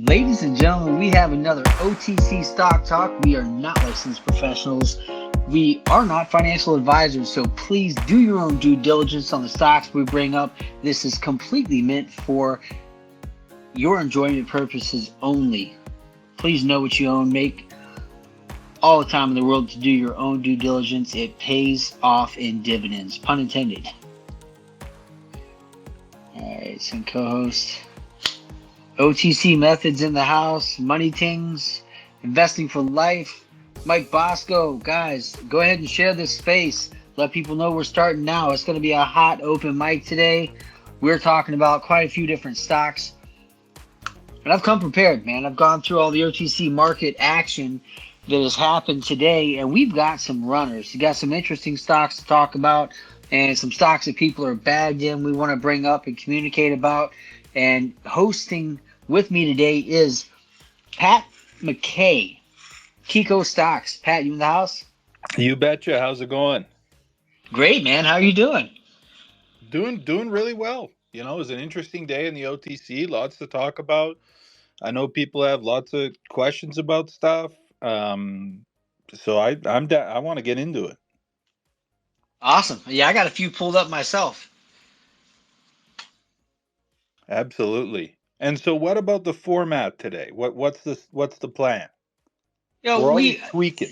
Ladies and gentlemen, we have another OTC Stock Talk. We are not licensed professionals. We are not financial advisors, so please do your own due diligence on the stocks we bring up. This is completely meant for your enjoyment purposes only. Please know what you own. Make all the time in the world to do your own due diligence. It pays off in dividends, pun intended. All right, some co-hosts. OTC Methods in the house, Money Tings, Investing for Life, Mike Bosco. Guys, go ahead and share this space. Let people know we're starting now. It's going to be a hot open mic today. We're talking about quite a few different stocks. And I've come prepared, man. I've gone through all the OTC market action that has happened today, and we've got some runners. You got some interesting stocks to talk about and some stocks that people are bagged in we want to bring up and communicate about. And hosting with me today is Pat McKay, Kiko Stocks. Pat, you in the house? You betcha. How's it going? Great, man. How are you doing? Doing really well. You know, it was an interesting day in the OTC. Lots to talk about. I know people have lots of questions about stuff. So I want to get into it. Awesome. Yeah, I got a few pulled up myself. Absolutely. And so, what about the format today? What's the plan? You know, We're always tweaking.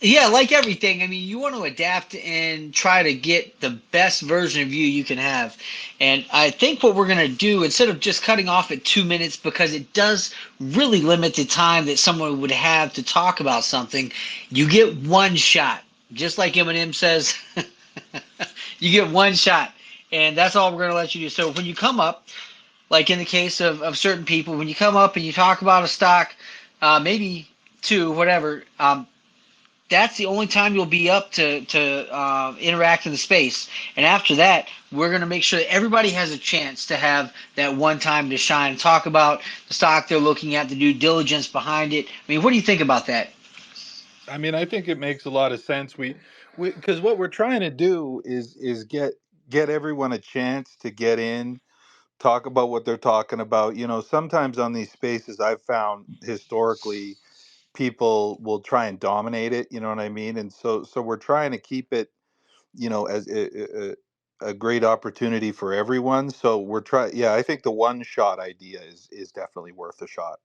yeah, like everything. I mean, you want to adapt and try to get the best version of you can have. And I think what we're going to do, instead of just cutting off at 2 minutes, because it does really limit the time that someone would have to talk about something, you get one shot. Just like Eminem says, you get one shot. And that's all we're going to let you do. So when you come up, like in the case of certain people, when you come up and you talk about a stock, maybe two, whatever, that's the only time you'll be up to interact in the space. And after that, we're going to make sure that everybody has a chance to have that one time to shine and talk about the stock they're looking at, the due diligence behind it. I mean, what do you think about that? I mean, I think it makes a lot of sense. We because what we're trying to do is get everyone a chance to get in, talk about what they're talking about. You know, sometimes on these spaces, I've found historically people will try and dominate it. You know what I mean? And so we're trying to keep it, as a great opportunity for everyone. So we're trying. Yeah, I think the one shot idea is definitely worth a shot.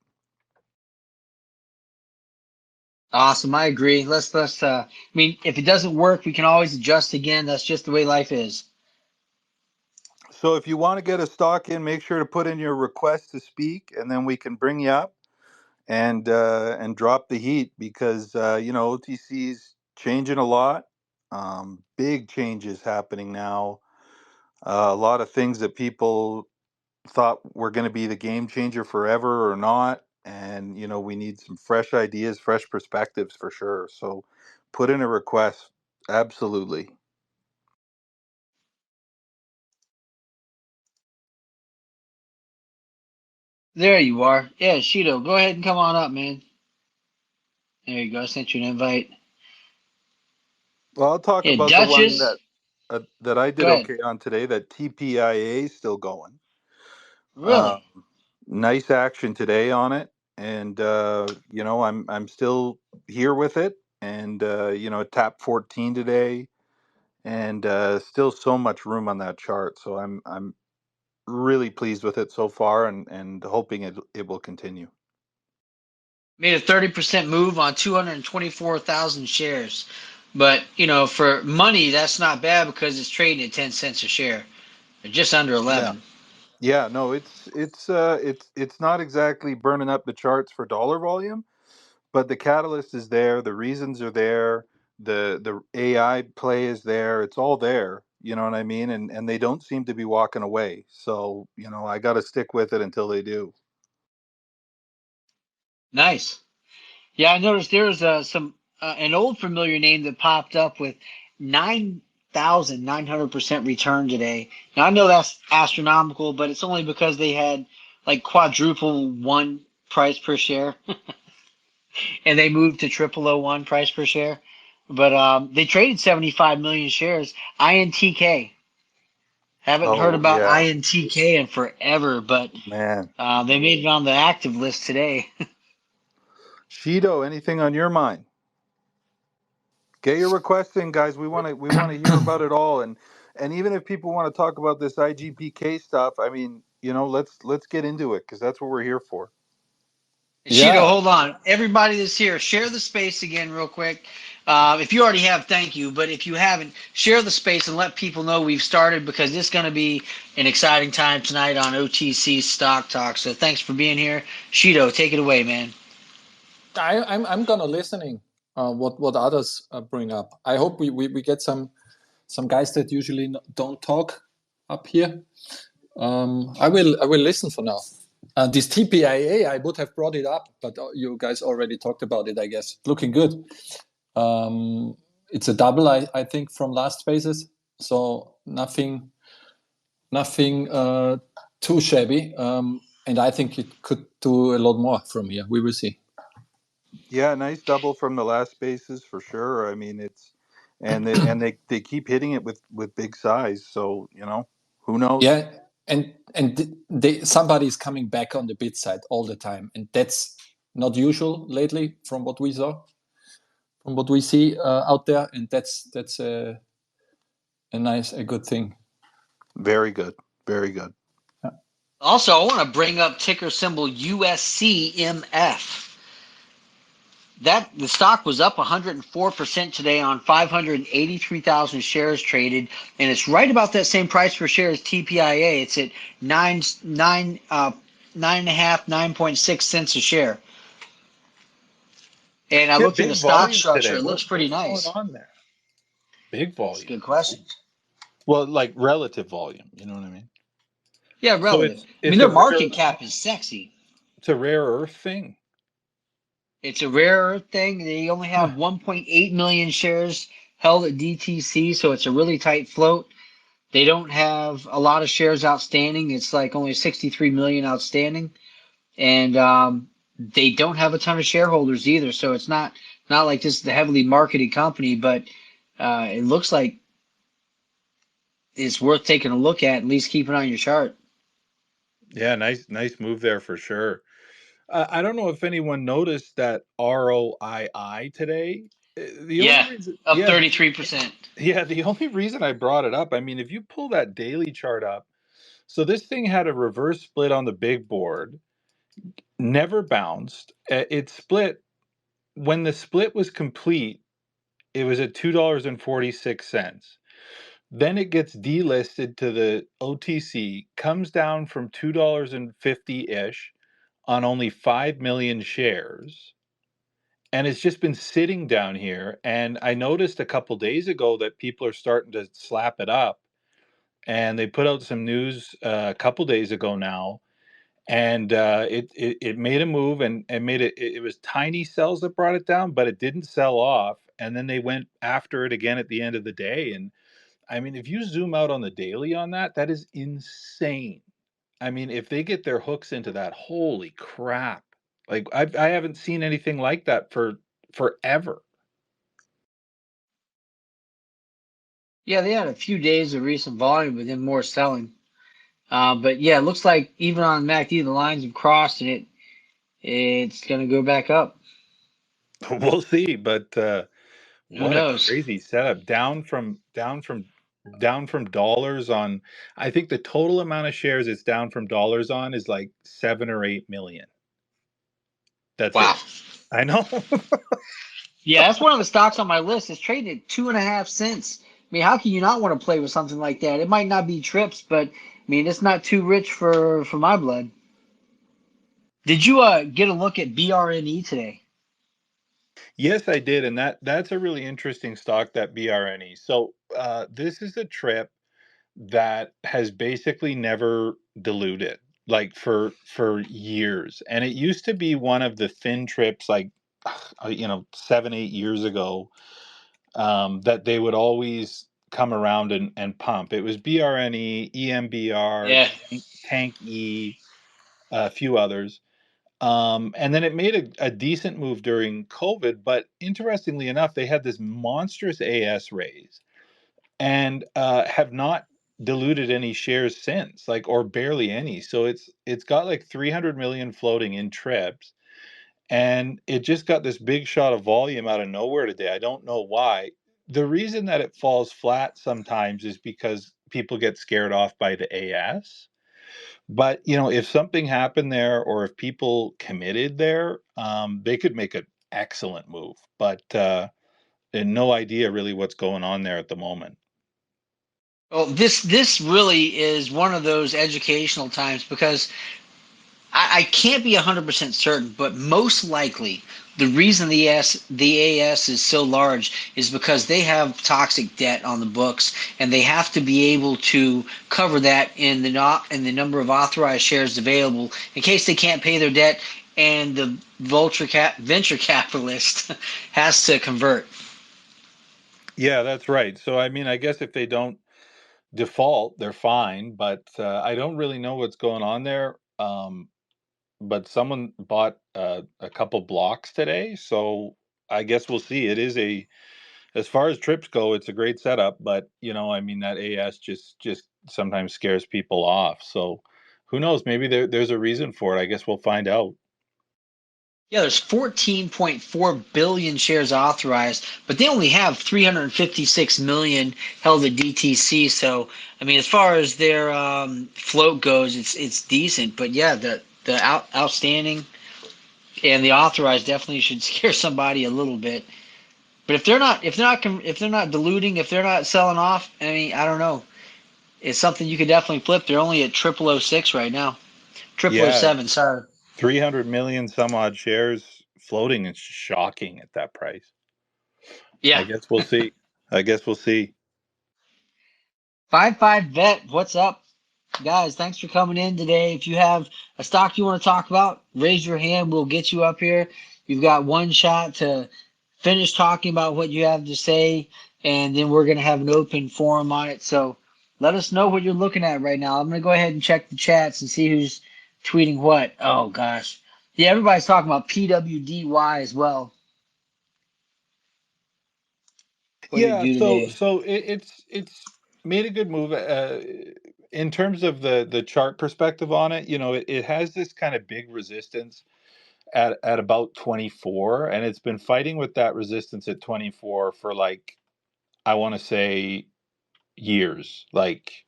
Awesome, I agree. Let's. I mean, if it doesn't work, we can always adjust again. That's just the way life is. So if you want to get a stock in, make sure to put in your request to speak, and then we can bring you up and drop the heat because OTC's changing a lot. Big changes happening now. A lot of things that people thought were going to be the game changer forever or not, and we need some fresh ideas, fresh perspectives for sure. So put in a request. Absolutely. There you are. Yeah, Shido, go ahead and come on up, man. There you go. I sent you an invite. Well, I'll talk Yeah, about the one Duchess, that I go did ahead. okay on today. That TPIA is still going. Uh, Really? Nice action today on it, and I'm still here with it, and it tapped 14 today, and still so much room on that chart. So I'm really pleased with it so far, and hoping it will continue. Made a 30% move on 224,000 shares. But, for money, that's not bad because it's trading at 10 cents a share. They're just under Yeah. 11. Yeah, no, it's not exactly burning up the charts for dollar volume, but the catalyst is there, the reasons are there, the AI play is there, it's all there, you know what I mean? And they don't seem to be walking away. So, I got to stick with it until they do. Nice. Yeah, I noticed there was an old familiar name that popped up with 9,900% return today. Now I know that's astronomical, but it's only because they had like quadruple one price per share, and they moved to triple o one price per share. But they traded 75 million shares. INTK. Haven't heard Oh about yeah, INTK in forever, but man. they made it on the active list today. Shido, anything on your mind? Get your requests in, guys. We want to hear about it all, and even if people want to talk about this IGPK stuff, I mean, let's get into it because that's what we're here for. Shido, Yeah, hold on. Everybody that's here, share the space again real quick. If you already have, thank you. But if you haven't, share the space and let people know we've started because it's going to be an exciting time tonight on OTC Stock Talk. So thanks for being here. Shido, take it away, man. I'm gonna listening what others bring up. I hope we get some guys that usually don't talk up here. I will listen for now. This TPIA, I would have brought it up, but you guys already talked about it, I guess. Looking good. It's a double, I think, from last spaces, so nothing too shabby. And I think it could do a lot more from here. We will see. Yeah, nice double from the last spaces for sure. I mean, and they keep hitting it with big size. So who knows? Yeah, and somebody is coming back on the bid side all the time, and that's not usual lately from what we saw, from what we see out there, and that's a good thing. Very good, very good. Yeah. Also, I want to bring up ticker symbol USCMF. That the stock was up 104% today on 583,000 shares traded, and it's right about that same price per share as TPIA. It's at nine and a half, 9.6 cents a share. And I Yeah, looked at the big stock volumes structure; today. it looks pretty What's going nice. on there? Big That's a good volumes. question. Well, like relative volume. You know what I mean? Yeah, So relative. I mean, it's their a rare market cap is sexy. it's a rare earth thing. It's a rare earth thing. They only Huh. have 1.8 million shares held at DTC, so it's a really tight float. They don't have a lot of shares outstanding. It's like only 63 million outstanding, and they don't have a ton of shareholders either. So it's not like this is the heavily marketed company, but it looks like it's worth taking a look at least keep it on your chart. Yeah, nice move there for sure. I don't know if anyone noticed that ROII today. The only Yeah, reason, up 33%. the only reason I brought it up. I mean, if you pull that daily chart up, so this thing had a reverse split on the big board, never bounced. It split when the split was complete. It was at $2.46. Then it gets delisted to the OTC, comes down from $2.50-ish on only 5 million shares. And it's just been sitting down here. And I noticed a couple days ago that people are starting to slap it up. And they put out some news a couple days ago now. And it made a move and made it was tiny sells that brought it down, but it didn't sell off. And then they went after it again at the end of the day. And I mean, if you zoom out on the daily on that, that is insane. I mean, if they get their hooks into that, holy crap. Like I haven't seen anything like that for forever. Yeah, they had a few days of recent volume, but then more selling. But yeah, it looks like even on MACD, the lines have crossed and it's going to go back up. We'll see, but Who what a knows? crazy setup. Down from dollars on I think the total amount of shares it's down from dollars on is like 7 or 8 million. That's Wow. it. I know. Yeah, that's one of the stocks on my list. It's trading at 2.5 cents. I mean, how can you not want to play with something like that? It might not be trips, but I mean, it's not too rich for my blood. Did you get a look at BRNE today? Yes, I did, and that's a really interesting stock, that BRNE. So this is a trip that has basically never diluted, like for years, and it used to be one of the thin trips, like 7 8 years ago, that they would always come around and pump. It was BRNE, EMBR, Yeah. Tank E, a few others. And then it made a decent move during COVID, but interestingly enough, they had this monstrous AS raise and have not diluted any shares since, like, or barely any. So it's got like 300 million floating in trips, and it just got this big shot of volume out of nowhere today. I don't know why. The reason that it falls flat sometimes is because people get scared off by the AS. But if something happened there, or if people committed there, they could make an excellent move. But and no idea really what's going on there at the moment. Well, this really is one of those educational times because I can't be 100% certain, but most likely the reason the AS is so large is because they have toxic debt on the books, and they have to be able to cover that in the number of authorized shares available in case they can't pay their debt, and the venture capitalist has to convert. Yeah, that's right. So I mean, I guess if they don't default, they're fine. But I don't really know what's going on there. But someone bought a couple blocks today, so I guess we'll see. It is as far as trips go, it's a great setup, but I mean, that AS just sometimes scares people off. So who knows? Maybe there's a reason for it. I guess we'll find out. Yeah, there's 14.4 billion shares authorized, but they only have 356 million held at DTC. So, I mean, as far as their float goes, it's decent. But yeah, the outstanding and the authorized definitely should scare somebody a little bit. But if they're not diluting, if they're not selling off, I mean, I don't know. It's something you could definitely flip. They're only at 0006 right now. Yeah, 0007, sorry. 300 million some odd shares floating. It's shocking at that price. I Yeah. guess we'll see. I guess we'll see. 55 vet, what's up? Guys, thanks for coming in today. If you have a stock you want to talk about, raise your hand. We'll get you up here. You've got one shot to finish talking about what you have to say, and then we're going to have an open forum on it. So let us know what you're looking at right now. I'm going to go ahead and check the chats and see who's tweeting what. Oh, gosh. Yeah, everybody's talking about PWDY as well. What did it Yeah, do today? so it's made a good move in terms of the chart perspective on it. It has this kind of big resistance at about 24, and it's been fighting with that resistance at 24 for, like, I want to say years, like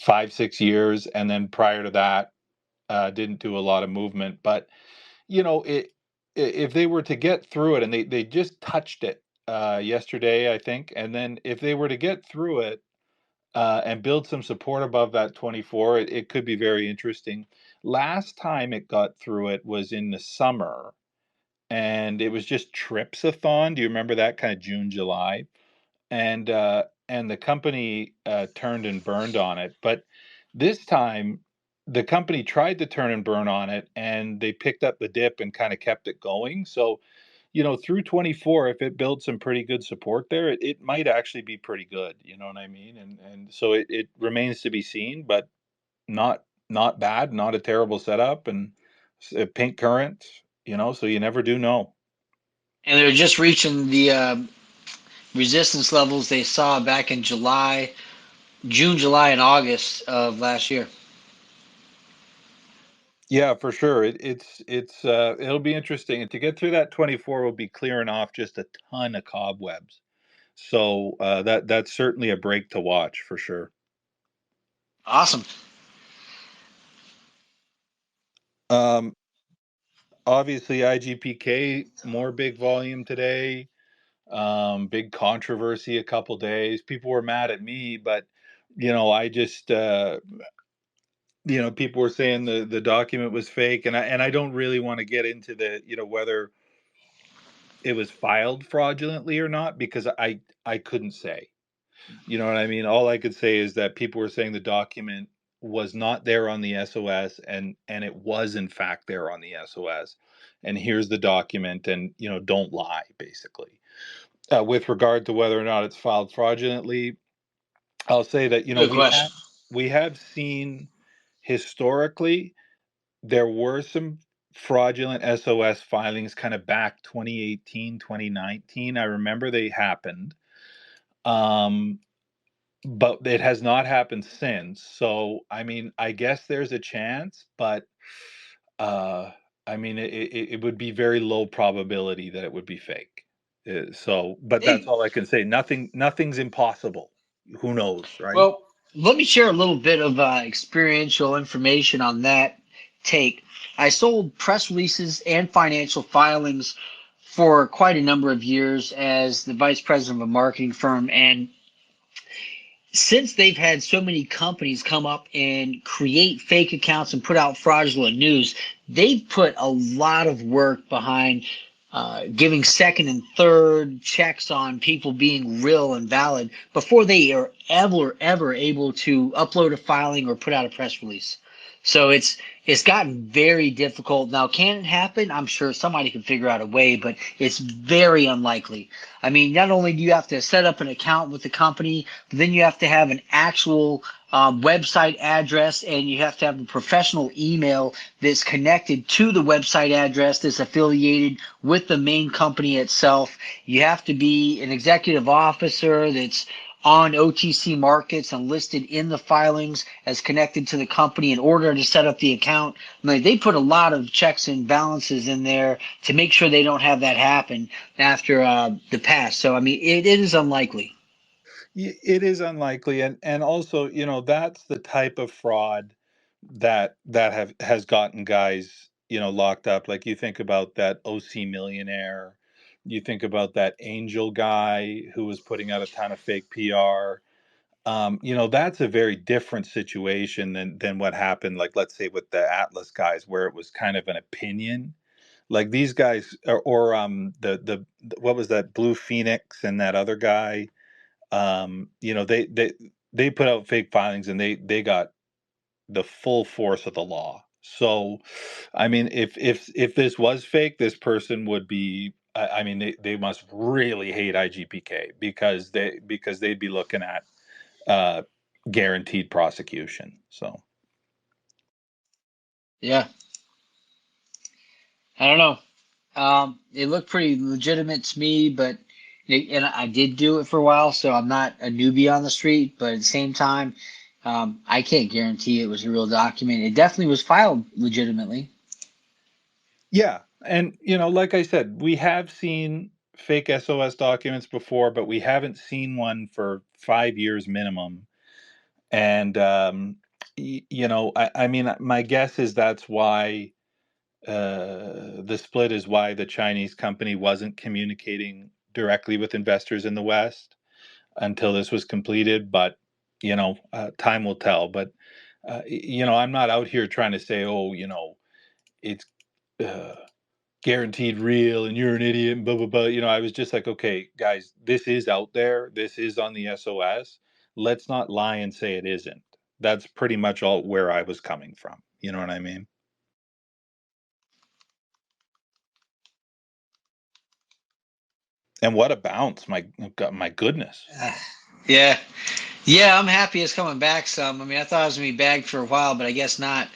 5 6 years, and then prior to that didn't do a lot of movement. But if they were to get through it, and they just touched it yesterday, I think, and then if they were to get through it and build some support above that 24, it could be very interesting. Last time it got through it was in the summer, and it was just Tripsathon. Do you remember that, kind of June, July? And the company turned and burned on it. But this time, the company tried to turn and burn on it, and they picked up the dip and kind of kept it going. So, through 24, if it builds some pretty good support there, it might actually be pretty good. You know what I mean? And so it remains to be seen, but not bad, not a terrible setup, and a pink current. So you never do know. And they're just reaching the resistance levels they saw back in June, July, and August of last year. Yeah, for sure. It'll be interesting, and to get through that 24 will be clearing off just a ton of cobwebs. So that's certainly a break to watch for sure. Awesome. Um, Obviously, IGPK, more big volume today. Big controversy a couple days. People were mad at me, but I just people were saying the document was fake, and I don't really want to get into the whether it was filed fraudulently or not, because I couldn't say. You know what I mean? All I could say is that people were saying the document was not there on the SOS, and it was in fact there on the SOS. And here's the document, and don't lie, basically. With regard to whether or not it's filed fraudulently, I'll say that Good question. we have seen historically there were some fraudulent SOS filings kind of back 2018, 2019. I remember they happened. Um, but it has not happened since. So, I mean, I guess there's a chance, but uh, I mean, it would be very low probability that it would be fake. So, but that's Maybe. all I can say. Nothing's impossible. Who knows, right? Well, let me share a little bit of experiential information on that take. I sold press releases and financial filings for quite a number of years as the vice president of a marketing firm. And since they've had so many companies come up and create fake accounts and put out fraudulent news, they've put a lot of work behind giving second and third checks on people being real and valid before they are ever able to upload a filing or put out a press release. So it's gotten very difficult. Now, can it happen? I'm sure somebody can figure out a way, but it's very unlikely. I mean, not only do you have to set up an account with the company, but then you have to have an actual website address, and you have to have a professional email that's connected to the website address that's affiliated with the main company itself. You have to be an executive officer that's on OTC markets and listed in the filings as connected to the company in order to set up the account. I mean, they put a lot of checks and balances in there to make sure they don't have that happen after the past. So, I mean, it is unlikely. It is unlikely, and also, that's the type of fraud that has gotten guys, locked up. Like, you think about that OC millionaire, you think about that angel guy who was putting out a ton of fake PR. That's a very different situation than what happened, like, let's say, with the Atlas guys, where it was kind of an opinion. Like, these guys, or the what was that, Blue Phoenix and that other guy, they put out fake filings, and they got the full force of the law. So, I mean, if this was fake, this person would be. I mean, they must really hate IGPK, because they'd be looking at uh, guaranteed prosecution. So, Yeah, I don't know. It looked pretty legitimate to me, but and I did do it for a while, so I'm not a newbie on the street. But at the same time, I can't guarantee it was a real document. It definitely was filed legitimately. yeah, and like I said, we have seen fake SOS documents before, but we haven't seen one for 5 years minimum. And I mean, my guess is that's why the split is why the Chinese company wasn't communicating directly with investors in the West until this was completed. But time will tell. But I'm not out here trying to say, oh, it's uh, guaranteed real and you're an idiot and blah blah blah. I was just like, okay, guys, this is out there. This is on the SOS. Let's not lie and say it isn't. That's pretty much all where I was coming from. You know what I mean? And what a bounce! My goodness. Uh, yeah, yeah, I'm happy it's coming back some. I mean, I thought it was gonna be bagged for a while, but I guess not.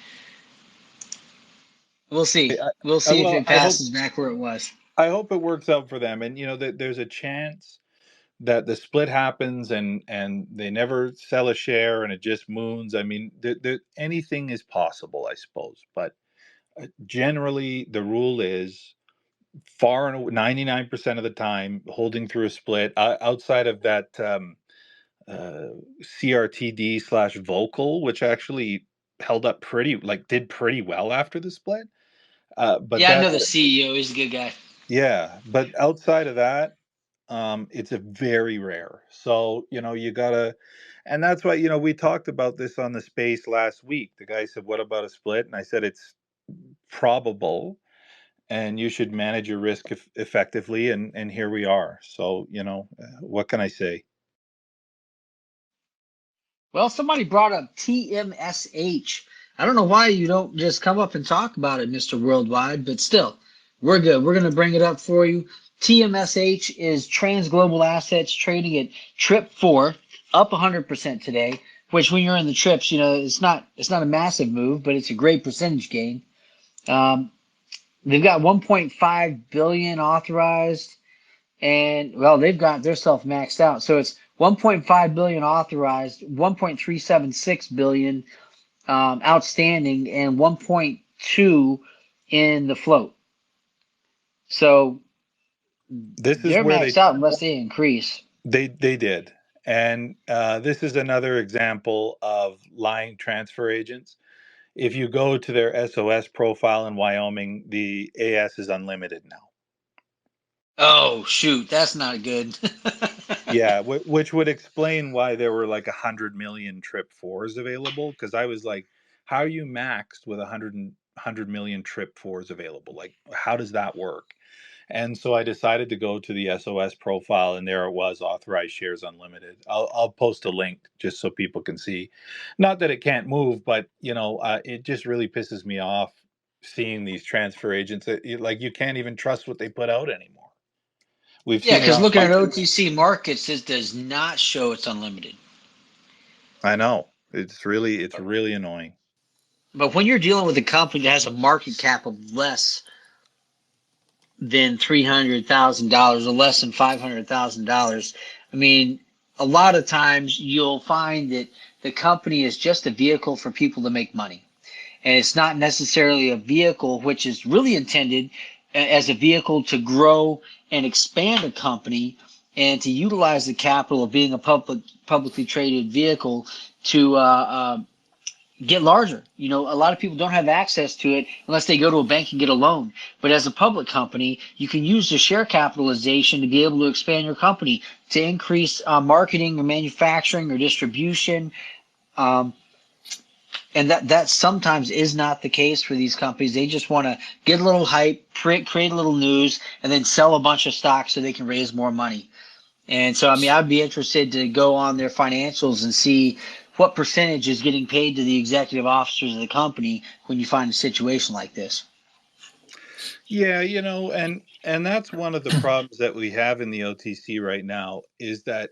We'll see. We'll see if Well, it passes back where it was. I hope it works out for them, and that there's a chance that the split happens, and they never sell a share, and it just moons. I mean, anything is possible, I suppose, but generally the rule is 99% of the time holding through a split, outside of that CRTD slash vocal, which actually held up did pretty well after the split. But Yeah, I know the that's CEO. He's a good guy. Yeah, but outside of that, it's a very rare. So, you gotta, and that's why, we talked about this on the space last week. The guy said, "What about a split?" And I said, "It's probable, and you should manage your risk effectively." And here we are. So, what can I say? Well, somebody brought up TMSH. I don't know why you don't just come up and talk about it, Mr. Worldwide, but still, we're good. We're going to bring it up for you. TMSH is Trans Global Assets trading at Trip 4, up 100% today, which when you're in the trips, it's not a massive move, but it's a great percentage gain. Um, they've got 1.5 billion authorized, and well, they've got their self maxed out. So it's 1.5 billion authorized, 1.376 billion outstanding, and 1.2 in the float. So This is they're where maxed out unless they increase. they did. And this is another example of lying transfer agents. If you go to their SOS profile in Wyoming, the AS is unlimited now. Oh shoot, that's not good. Yeah, which would explain why there were like 100 million trip fours available. Because I was like, how are you maxed with 100 million trip fours available? Like, how does that work? And so I decided to go to the SOS profile, and there it was, authorized shares unlimited. I'll post a link just so people can see. Not that it can't move, but it just really pisses me off seeing these transfer agents. Like, you can't even trust what they put out anymore. We've Yeah, seen it because on a looking at bunch. OTC markets, this does not show it's unlimited. I know it's really annoying. But when you're dealing with a company that has a market cap of less than $300,000 or less than $500,000, I mean, a lot of times you'll find that the company is just a vehicle for people to make money. And it's not necessarily a vehicle which is really intended as a vehicle to grow and expand a company and to utilize the capital of being a publicly traded vehicle to get larger. You know, a lot of people don't have access to it unless they go to a bank and get a loan. But as a public company, you can use the share capitalization to be able to expand your company, to increase marketing or manufacturing or distribution. Um, and that sometimes is not the case for these companies. They just want to get a little hype, create a little news, and then sell a bunch of stocks so they can raise more money. And so, I mean, I'd be interested to go on their financials and see what percentage is getting paid to the executive officers of the company when you find a situation like this. Yeah, and that's one of the problems that we have in the OTC right now is that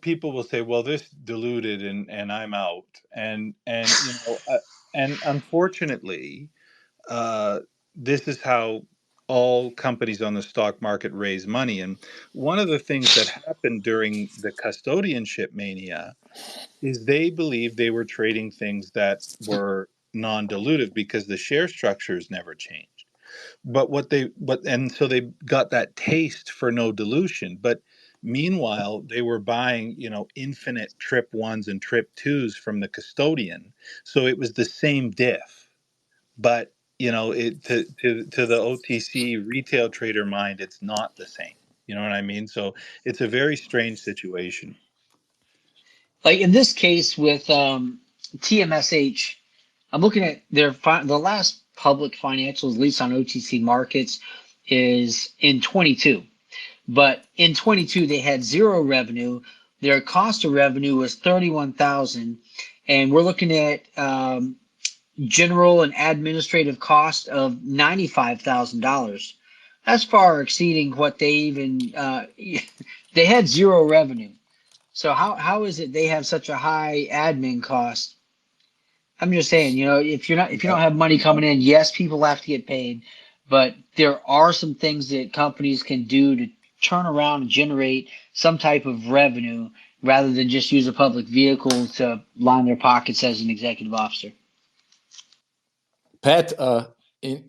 people will say, well, this diluted and I'm out, and unfortunately, uh, this is how all companies on the stock market raise money. And one of the things that happened during the custodianship mania is they believed they were trading things that were non-dilutive because the share structures never changed. And so they got that taste for no dilution. But meanwhile, they were buying, infinite trip ones and trip twos from the custodian. So it was the same diff. But it to the OTC retail trader mind, it's not the same. You know what I mean? So it's a very strange situation. Like in this case with TMSH, I'm looking at the last public financials, at least on OTC markets, is in 22. But in 22, they had zero revenue. Their cost of revenue was 31,000, and we're looking at general and administrative cost of $95,000. That's far exceeding what they even they had zero revenue. So how is it they have such a high admin cost? I'm just saying, if you don't have money coming in, yes, people have to get paid, but there are some things that companies can do to turn around and generate some type of revenue rather than just use a public vehicle to line their pockets as an executive officer. Pat,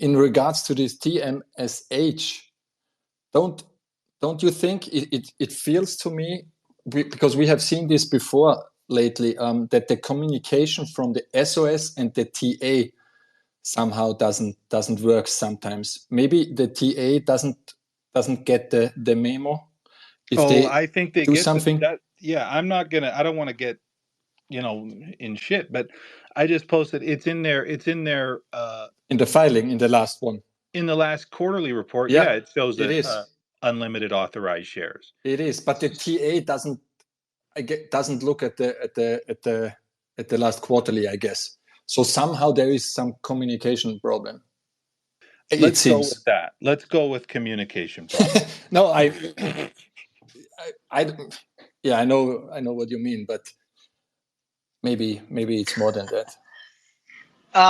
in regards to this TMSH, don't you think it feels to me, because we have seen this before lately, that the communication from the SOS and the TA somehow doesn't work sometimes. Maybe the TA doesn't get the memo if they I think they do get something. yeah, I don't want to get, in shit, but I just posted, it's in there, In the filing, in the last one. in the last quarterly report. Yeah, Yeah, it shows it that is. unlimited authorized shares. It is, but the TA doesn't look at the last quarterly, I guess. So somehow there is some communication problem. It Let's go with seems. that. Let's go with communication problem. No, yeah, I know what you mean, but maybe it's more than that.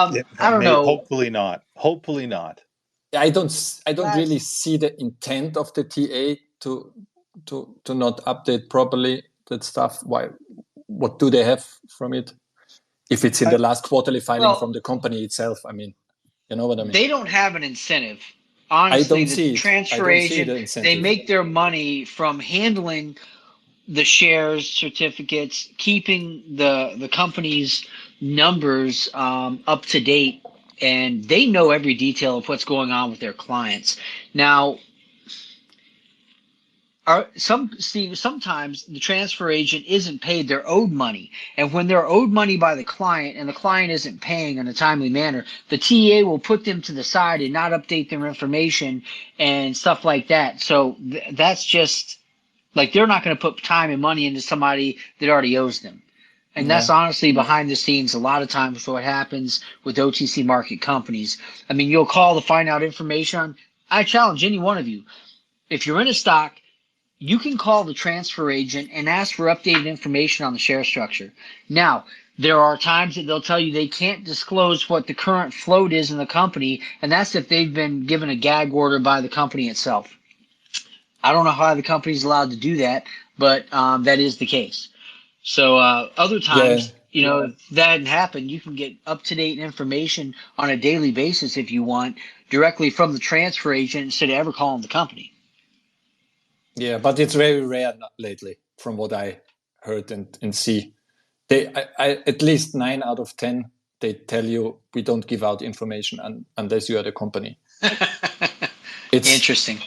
Yeah, I don't know. hopefully not. Hopefully not. I don't really see the intent of the TA to not update properly that stuff? Why? What do they have from it? If it's in the last quarterly filing from the company itself, I mean, you know what I mean? They don't have an incentive. I Honestly, don't the see it. I transfer don't see the agent, they incentive. make their money from handling the shares, certificates, keeping the company's numbers up to date, and they know every detail of what's going on with their clients. Now, sometimes the transfer agent isn't paid, they're owed money, and when they're owed money by the client and the client isn't paying in a timely manner, the TA will put them to the side and not update their information and stuff like that. So that's just like, they're not going to put time and money into somebody that already owes them. And that's Yeah. honestly behind the scenes a lot of times what happens with OTC market companies. I mean, you'll call to find out information. I challenge any one of you, if you're in a stock, you can call the transfer agent and ask for updated information on the share structure. Now, there are times that they'll tell you they can't disclose what the current float is in the company, and that's if they've been given a gag order by the company itself. I don't know how the company's allowed to do that, but that is the case. So other Yeah. times, if that hadn't happened, you can get up-to-date information on a daily basis if you want, directly from the transfer agent instead of ever calling the company. Yeah, but it's very rare lately, from what I heard and see. At least 9 out of 10, they tell you we don't give out information unless you are the company. It's Interesting.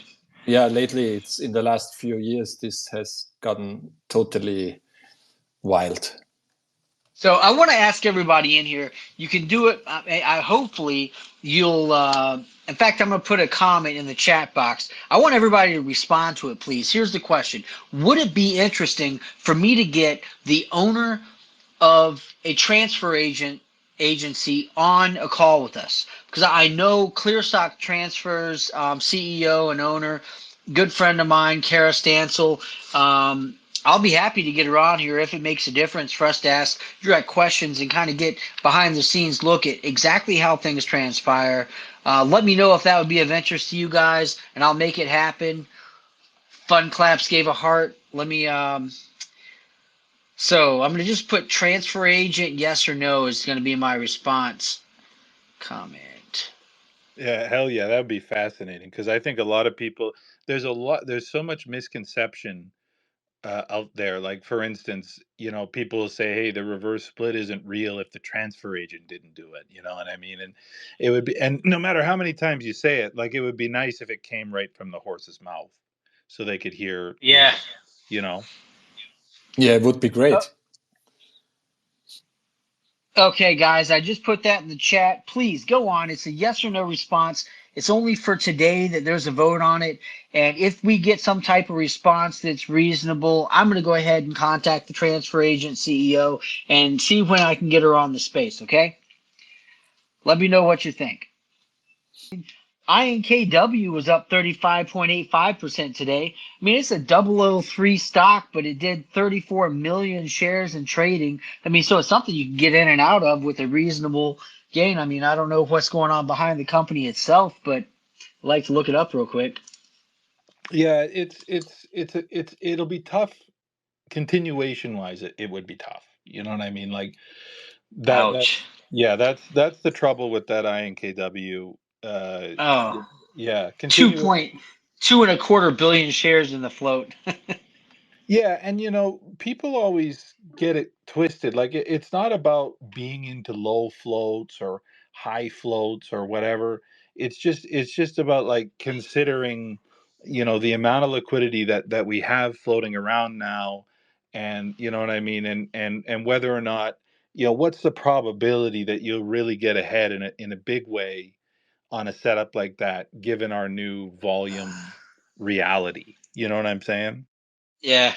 Yeah, lately it's in the last few years this has gotten totally wild. So I want to ask everybody in here. You can do it. I hopefully you'll. In fact, I'm going to put a comment in the chat box. I want everybody to respond to it, please. Here's the question: would it be interesting for me to get the owner of a transfer agency on a call with us? Because I know ClearStock Transfers CEO and owner, good friend of mine, Kara Stansel. I'll be happy to get her on here if it makes a difference for us to ask direct questions and kind of get behind the scenes look at exactly how things transpire. Let me know if that would be of interest to you guys, and I'll make it happen. Fun claps gave a heart. Let me so I'm going to just put transfer agent, yes or no is going to be my response. Comment. Yeah, hell yeah, that would be fascinating because I think a lot of people there's so much misconception out there. Like for instance, people will say, "Hey, the reverse split isn't real if the transfer agent didn't do it." You know what I mean? And it would be, and no matter how many times you say it, like it would be nice if it came right from the horse's mouth, so they could hear. Yeah. You know. Yeah, it would be great. Okay, guys, I just put that in the chat. Please go on. It's a yes or no response. It's only for today that there's a vote on it. And if we get some type of response that's reasonable, I'm going to go ahead and contact the transfer agent CEO and see when I can get her on the space, okay? Let me know what you think. INKW was up 35.85% today. I mean, it's a 003 stock, but it did 34 million shares in trading. I mean, so it's something you can get in and out of with a reasonable gain. I mean, I don't know what's going on behind the company itself, but I'd like to look it up real quick. Yeah, it'll be tough continuation wise. It would be tough. You know what I mean? Like that. Ouch. Yeah, that's the trouble with that INKW. Oh, Yeah, continue. 2.225 billion shares in the float. Yeah, and people always get it twisted. Like it's not about being into low floats or high floats or whatever. It's just about like considering, the amount of liquidity that we have floating around now, and you know what I mean, and whether or not, what's the probability that you'll really get ahead in a big way on a setup like that, given our new volume reality. You know what I'm saying? Yeah.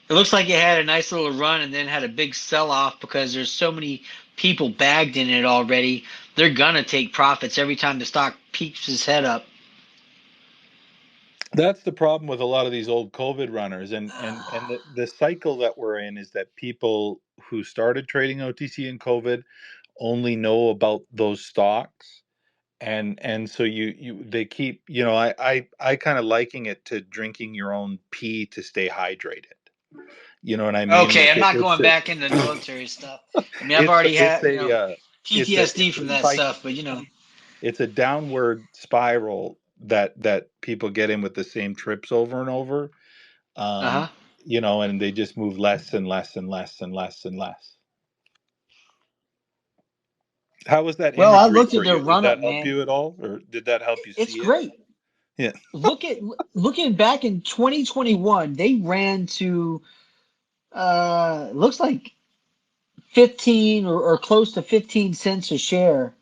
It looks like it had a nice little run and then had a big sell-off because there's so many people bagged in it already. They're gonna take profits every time the stock peeks its head up. That's the problem with a lot of these old COVID runners, and the cycle that we're in is that people who started trading OTC in COVID only know about those stocks, and so they keep, I kind of liking it to drinking your own pee to stay hydrated. You know what I mean? Okay, Like I'm not it's going a back into the military stuff. I mean, I've it's already it's had, a PTSD it's from a that cycle. stuff, but It's a downward spiral that people get in with the same trips over and over. uh-huh. And they just move less and less and less and less and less. How was that Well, I imagery looked for at their you? Did run up, that help man. you at all, or did that help you It's see it? great. Yeah. Looking back in 2021, they ran to looks like 15 or close to 15 cents a share,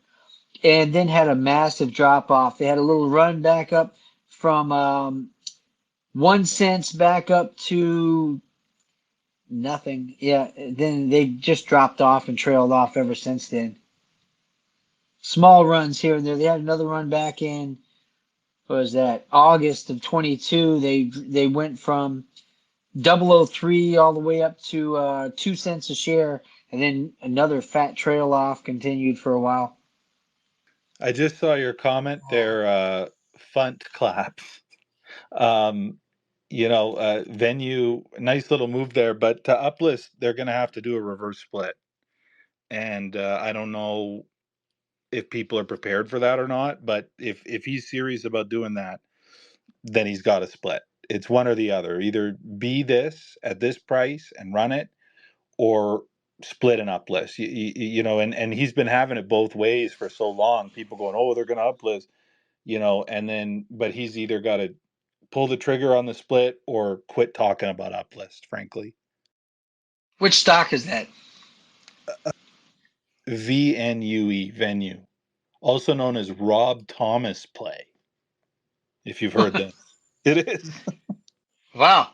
and then had a massive drop off. They had a little run back up from 1 cent back up to nothing. Yeah, then they just dropped off and trailed off ever since then. Small runs here and there. They had another run back in, what was that, August of 22. They went from 003 all the way up to 2 cents a share, and then another fat trail off continued for a while. I just saw your comment there, Funt claps. Um, Venue, nice little move there, but to uplist, they're going to have to do a reverse split. And I don't know if people are prepared for that or not, but if he's serious about doing that, then he's got to split. It's one or the other. Either be this at this price and run it, or split and uplist. And he's been having it both ways for so long. People going, oh, they're going to uplist, and then, but he's either got to pull the trigger on the split or quit talking about uplist, frankly. Which stock is that? VNUE, venue, also known as Rob Thomas play, if you've heard this. It is. Wow.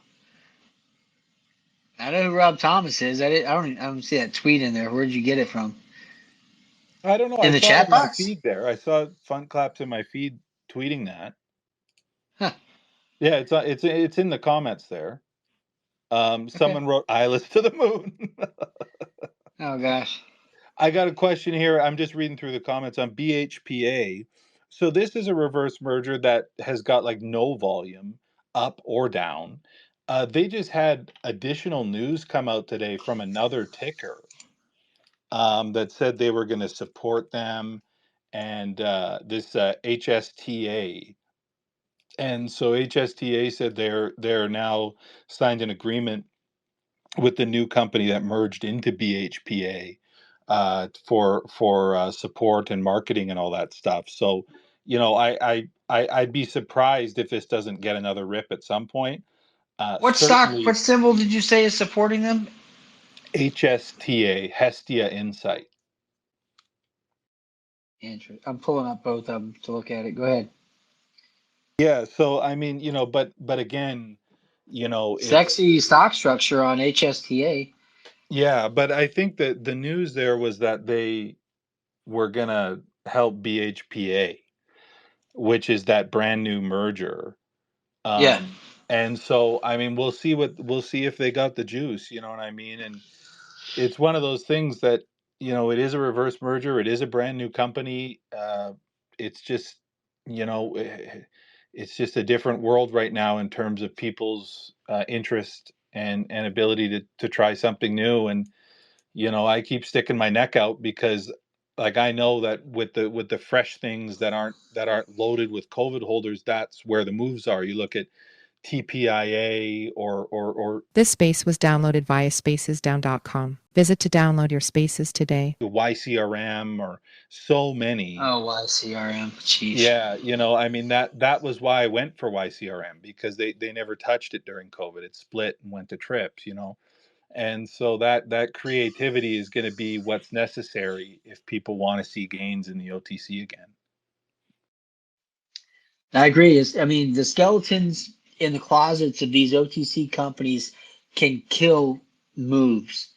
I know who Rob Thomas is. I don't see that tweet in there. Where'd you get it from? I don't know. I In the saw it chat in my box? feed there. I saw Fun Claps in my feed tweeting that. Huh. Yeah, it's in the comments there. Okay. Someone wrote "Eyeless to the moon." Oh gosh. I got a question here. I'm just reading through the comments on BHPA. So this is a reverse merger that has got like no volume, up or down. They just had additional news come out today from another ticker that said they were going to support them, and this HSTA. And so HSTA said they're now signed an agreement with the new company that merged into BHPA for support and marketing and all that stuff. So, I'd be surprised if this doesn't get another rip at some point. What Certainly, symbol did you say is supporting them? HSTA, Hestia Insight. I'm pulling up both of them to look at it. Go ahead. Yeah. So I mean, but again, it's Sexy stock structure on HSTA. yeah. But I think that the news there was that they were gonna help BHPA, which is that brand new merger. Yeah. And so, I mean, we'll see if they got the juice, you know what I mean? And it's one of those things that, it is a reverse merger. It is a brand new company. It's just, you know, eh, it's just a different world right now in terms of people's interest and ability to try something new. And I keep sticking my neck out because like I know that with the fresh things that aren't loaded with COVID holders, that's where the moves are. You look at TPIA or This space was downloaded via spacesdown.com. Visit to download your spaces today. the YCRM or so many. Oh, YCRM. Jeez. Yeah, I mean that was why I went for YCRM because they never touched it during COVID. It split and went to trips. And so that creativity is going to be what's necessary if people want to see gains in the OTC again. I agree. I mean, the skeletons in the closets of these OTC companies can kill moves.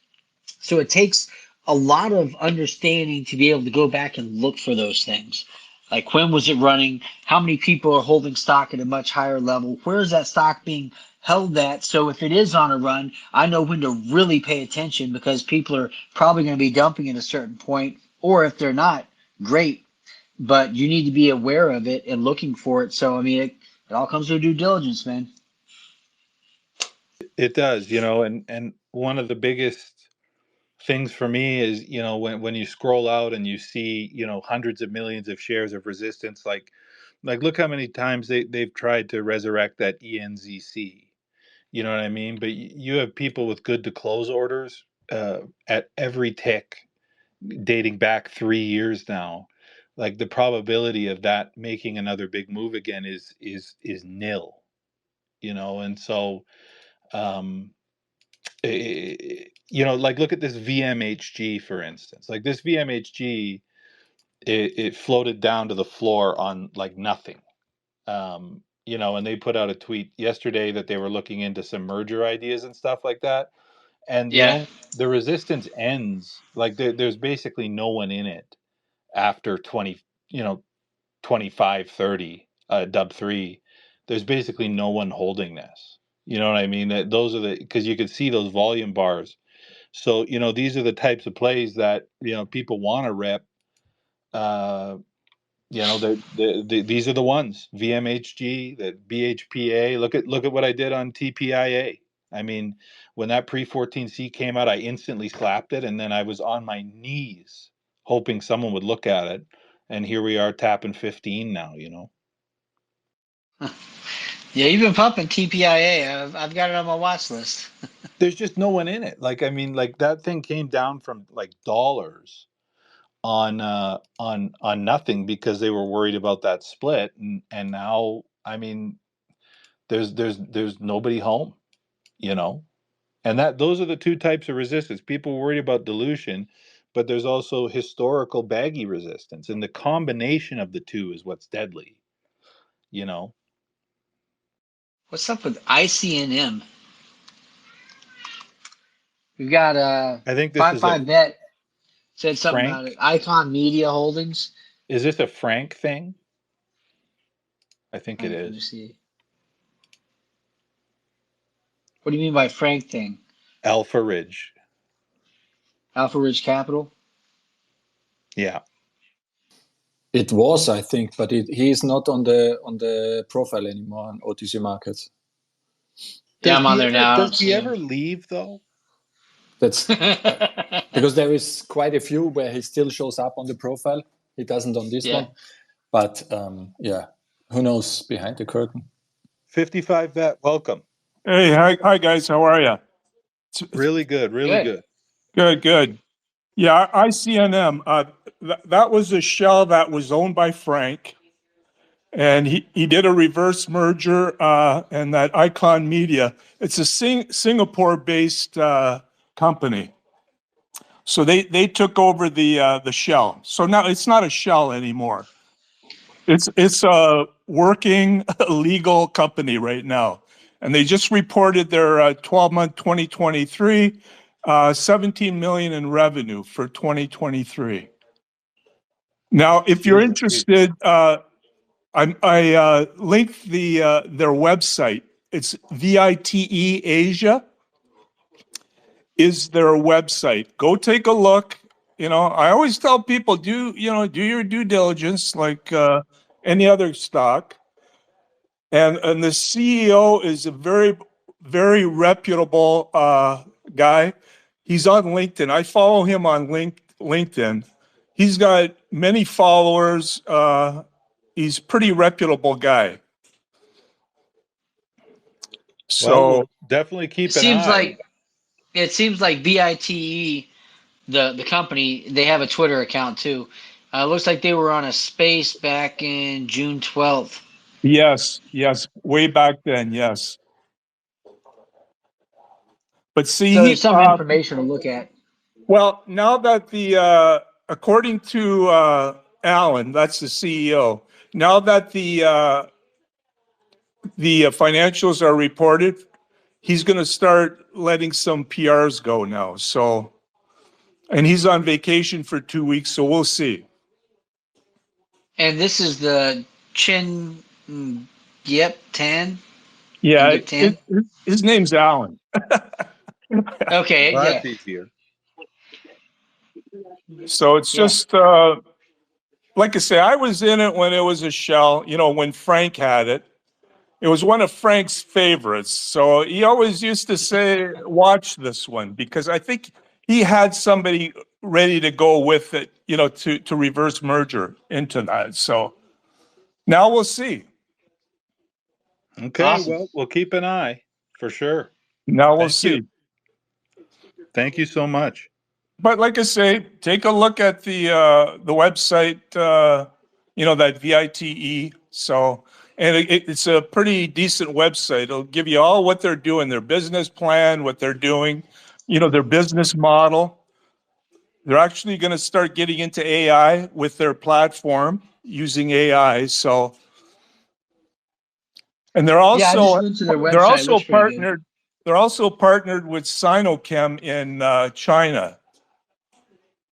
So it takes a lot of understanding to be able to go back and look for those things. Like when was it running? How many people are holding stock at a much higher level? Where is that stock being held at? So if it is on a run, I know when to really pay attention because people are probably going to be dumping at a certain point. Or if they're not, great. but you need to be aware of it and looking for it. So, I mean, it all comes with due diligence, man. It does, and one of the biggest things for me is, when you scroll out and you see, hundreds of millions of shares of resistance, like look how many times they've tried to resurrect that ENZC. You know what I mean? But you have people with good to close orders at every tick dating back 3 years now. Like the probability of that making another big move again is nil, and so um like look at this VMHG, for instance. Like this VMHG, it floated down to the floor on like nothing. And they put out a tweet yesterday that they were looking into some merger ideas and stuff like that. And Yeah. the resistance ends, like there's basically no one in it after 20, 25, 30, dub 3. There's basically no one holding this. You know what I mean? Those are because you could see those volume bars. So, these are the types of plays that, people want to rep. These are the ones. VMHG, the BHPA. Look at what I did on TPIA. I mean, when that pre-14C came out, I instantly slapped it, and then I was on my knees hoping someone would look at it. And here we are tapping 15 now, Yeah, you've been pumping TPIA. I've got it on my watch list. There's just no one in it. Like, I mean, like that thing came down from like dollars on nothing because they were worried about that split, and now, I mean, there's nobody home, and those are the two types of resistance. People worried about dilution, but there's also historical baggy resistance, and the combination of the two is what's deadly. What's up with ICNM? We've got I think this is a 55 Bet said something about it. Frank. Icon Media Holdings. Is this a Frank thing? I think it Let me is. see. What do you mean by Frank thing? Alpha Ridge. Alpha Ridge Capital? Yeah. It was, I think, but he is not on the profile anymore on OTC markets. Yeah, I'm on there now. Does he ever leave though? That's because there is quite a few where he still shows up on the profile. He doesn't on this one, but yeah, who knows behind the curtain? 55 Bet, welcome. Hey, hi guys, how are you? Really good, really good. Good. Yeah, ICNM. That was a shell that was owned by Frank, and he did a reverse merger, and that Icon Media. It's a Singapore-based company, so they took over the shell. So now it's not a shell anymore. It's a working legal company right now. And they just reported their 12-month 2023, 17 million in revenue for 2023. Now, if you're interested, I linked their website. It's VITE Asia is their website. Go take a look. I always tell people, do your due diligence like any other stock. And the CEO is a very, very reputable guy. He's on LinkedIn. I follow him on LinkedIn. He's got many followers. He's a pretty reputable guy. So we'll definitely keep an eye. It seems like VITE, the company, they have a Twitter account too. Looks like they were on a space back in June 12th. Yes, way back then, yes. But see, so there's some information to look at. Well, now that according to Alan, that's the CEO, now that the financials are reported, he's going to start letting some PRs go now. So, and he's on vacation for 2 weeks, so we'll see. And this is the Chin Yep Tan? Yeah, his name's Alan. Okay, well, that's easier. So it's just, like I say, I was in it when it was a shell, you know, when Frank had it. It was one of Frank's favorites. So he always used to say, watch this one, because I think he had somebody ready to go with it, you know, to reverse merger into that. So now we'll see. Okay, Awesome. well, we'll keep an eye for sure. Now we'll Thank see. you. Thank you so much. But like I say, take a look at the website, you know, that VITE. So, and it's a pretty decent website. It'll give you all what they're doing, their business plan, what they're doing, you know, their business model. They're actually going to start getting into AI with their platform using AI. So, and they're Yeah, I just also went to their website. It looks pretty good. they're also partnered with Sinochem in China.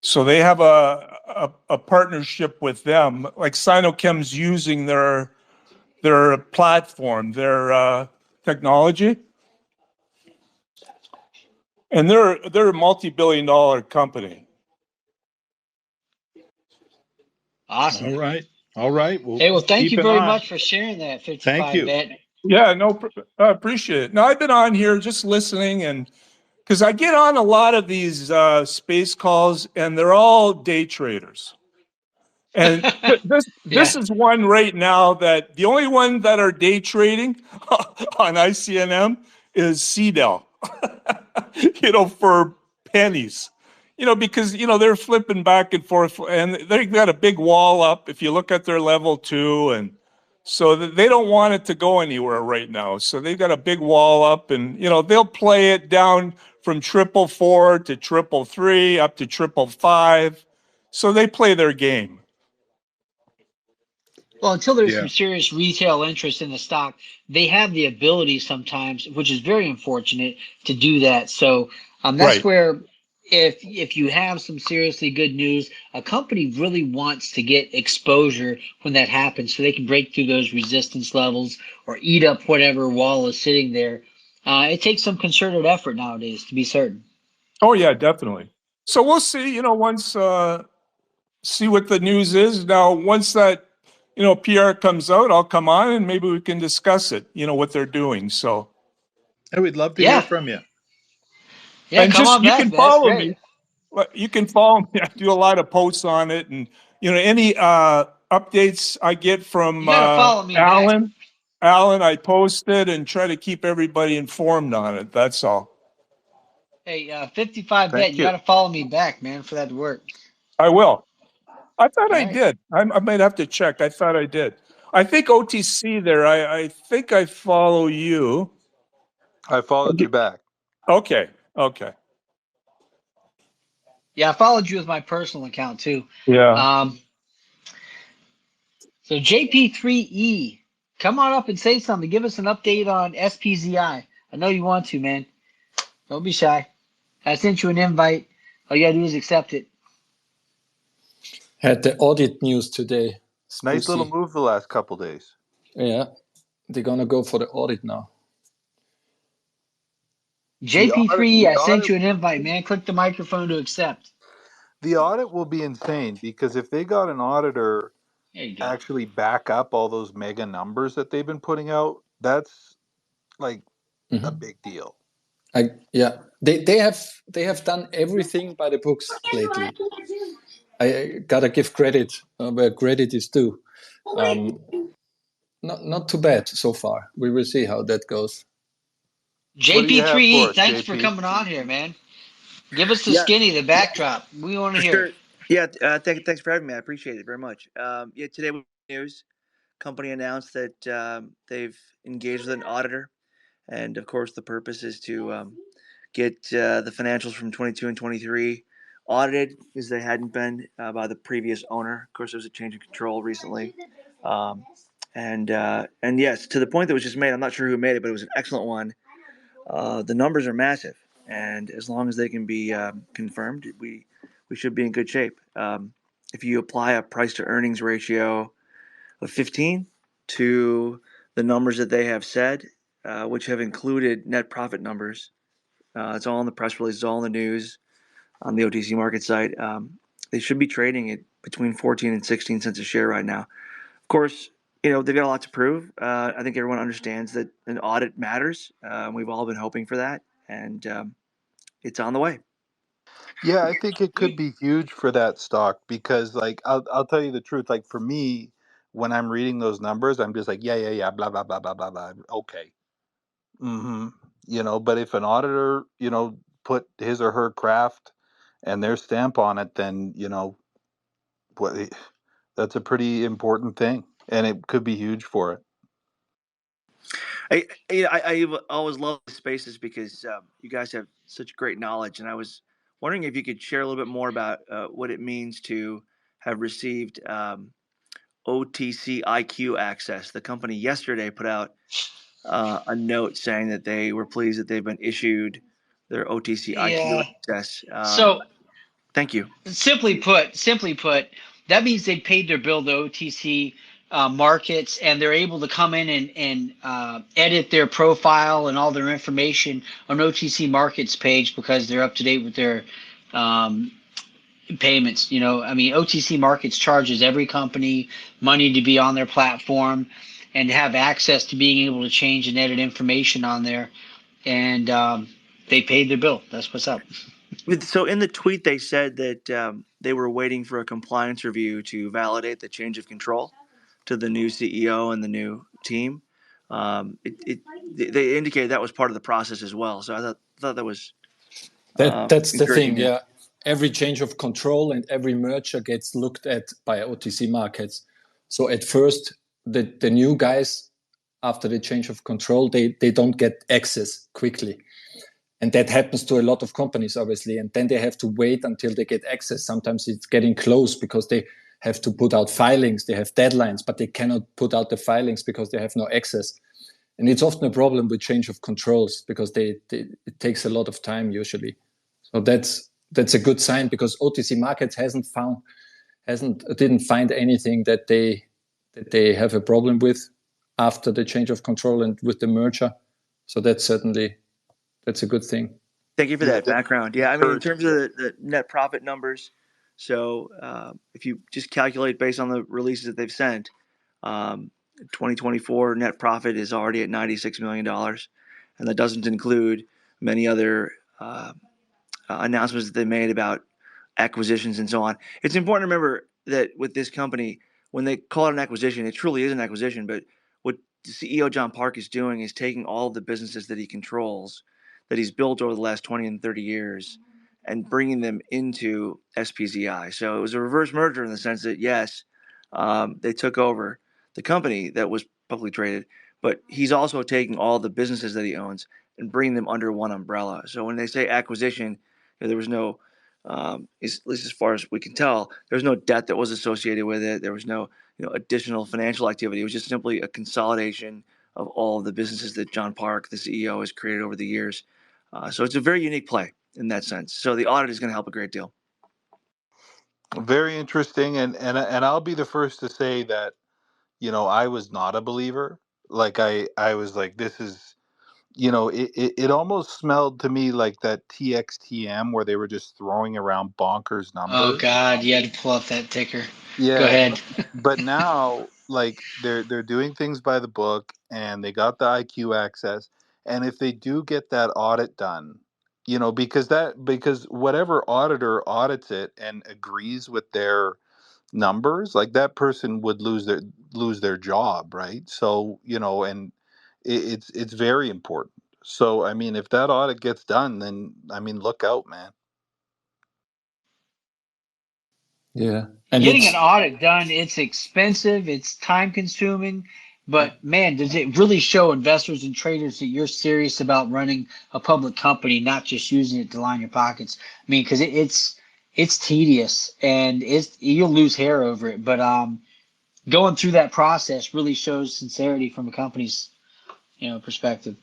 So they have a partnership with them, like Sinochem's using their platform, their technology, and they're a multi-billion-dollar company. Awesome. All right. We'll Hey, well, thank keep you an very eye. much for sharing that Thank 55 you. bet. Yeah, no, I appreciate it. No, I've been on here just listening, and because I get on a lot of these space calls, and they're all day traders. And this Yeah. is one right now that the only one that are day trading on ICNM is CDEL, you know, for pennies, you know, because, you know, they're flipping back and forth and they've got a big wall up if you look at their level 2. And so they don't want it to go anywhere right now. So they've got a big wall up and, you know, they'll play it down from 444 to 333 up to 555. So they play their game. Well, until there's Yeah. some serious retail interest in the stock, they have the ability sometimes, which is very unfortunate, to do that. So that's Right. where if you have some seriously good news, a company really wants to get exposure when that happens, so they can break through those resistance levels or eat up whatever wall is sitting there. It takes some concerted effort nowadays, to be certain. Oh yeah, definitely. So we'll see, you know, once see what the news is. Now, once that, you know, PR comes out, I'll come on and maybe we can discuss it, you know, what they're doing. So, Hey, we'd love to hear Yeah, from you. yeah, and come just on you back, can man. That's follow great. me. You can follow me. I do a lot of posts on it, and you know, any updates I get from You got to follow me back. Alan, I post it and try to keep everybody informed on it. That's all. Hey, 55 bet. Thank You got you. to follow me back, man, for that to work. I will. I thought All I right. did. I might have to check. I thought I did. I think OTC there. I think I follow you. I followed you back. Okay. Okay. Yeah, I followed you with my personal account too. Yeah. Um, so JP3E, come on up and say something. Give us an update on SPZI. I know you want to, man. Don't be shy. I sent you an invite. All you gotta do is accept it. Had the audit news today. Nice little Spooky. move the last couple days. Yeah, they're gonna go for the audit now. The audit, JP3E, the I sent audit, you an invite, man. Click the microphone to accept. the audit will be insane because if they got an auditor There you go. actually back up all those mega numbers that they've been putting out, that's like a Mhm. big deal. Yeah, they have done everything by the books lately. I gotta give credit where credit is due. Not too bad so far. We will see how that goes. What do you have for JP3E, us, thanks for JP? coming on here, man. Give us the Yeah, skinny, the backdrop. We want to for hear it. sure. Yeah, thanks for having me. I appreciate it very much. Yeah, today with news, company announced that they've engaged with an auditor, and of course, the purpose is to get the financials from 22 and 23 audited because they hadn't been by the previous owner. Of course, there was a change in control recently, um, and yes, to the point that was just made. I'm not sure who made it, but it was an excellent one. The numbers are massive, and as long as they can be confirmed, we should be in good shape. If you apply a price to earnings ratio of 15 to the numbers that they have said, which have included net profit numbers, it's all in the press release, it's all in the news on the OTC market site. They should be trading at between 14 and 16 cents a share right now. Of course, they've got a lot to prove. I think everyone understands that an audit matters. We've all been hoping for that, and it's on the way. Yeah, I think it could be huge for that stock because, like, I'll tell you the truth. Like, for me, when I'm reading those numbers, I'm just like, yeah, blah blah blah blah blah blah. Okay, mm-hmm. But if an auditor, put his or her craft and their stamp on it, then what that's a pretty important thing, and it could be huge for it. I always love the spaces because you guys have such great knowledge, and I was wondering if you could share a little bit more about what it means to have received OTC IQ access. The company yesterday put out a note saying that they were pleased that they've been issued their OTC IQ access. So Thank you. simply put, that means they paid their bill to OTC markets, and they're able to come in and edit their profile and all their information on OTC markets page because they're up to date with their payments. OTC markets charges every company money to be on their platform and to have access to being able to change and edit information on there. And they paid their bill. That's what's up. So in the tweet, they said that they were waiting for a compliance review to validate the change of control to the new CEO and the new team. They indicated that was part of the process as well. So I thought that was that's the thing. encouraging. Yeah, every change of control and every merger gets looked at by OTC markets. So at first, the new guys, after the change of control, they don't get access quickly. And that happens to a lot of companies, obviously. And then they have to wait until they get access. Sometimes it's getting close because they have to put out filings. They have deadlines, but they cannot put out the filings because they have no access. And it's often a problem with change of controls because it takes a lot of time usually. So that's a good sign because OTC markets didn't find anything that they have a problem with after the change of control and with the merger. So that's a good thing. Thank you for that background. Yeah, I mean, in terms of the net profit numbers, so if you just calculate based on the releases that they've sent, 2024 net profit is already at $96 million, and that doesn't include many other announcements that they made about acquisitions and so on. It's important to remember that with this company, when they call it an acquisition, it truly is an acquisition, but what the CEO John Park is doing is taking all of the businesses that he controls, that he's built over the last 20 and 30 years, and bringing them into SPZI. So it was a reverse merger in the sense that, yes, they took over the company that was publicly traded, but he's also taking all the businesses that he owns and bringing them under one umbrella. So when they say acquisition, there was no, at least as far as we can tell, there was no debt that was associated with it. There was no additional financial activity. It was just simply a consolidation of all of the businesses that John Park, the CEO, has created over the years. So it's a very unique play in that sense. So the audit is going to help a great deal. Very interesting, and I'll be the first to say that I was not a believer. Like I was like, this is it almost smelled to me like that TXTM where they were just throwing around bonkers Oh numbers. God, you had to pull up that ticker. Yeah, Go ahead. but now like they're doing things by the book and they got the IQ access, and if they do get that audit done, because whatever auditor audits it and agrees with their numbers, like that person would lose their job, right? So and it's very important. So I mean, if that audit gets done, then I mean, look out, man. Yeah, and Getting an audit done, it's expensive, it's time consuming, but man, does it really show investors and traders that you're serious about running a public company, not just using it to line your pockets. I mean, because it's tedious and you'll lose hair over it, but going through that process really shows sincerity from a company's perspective.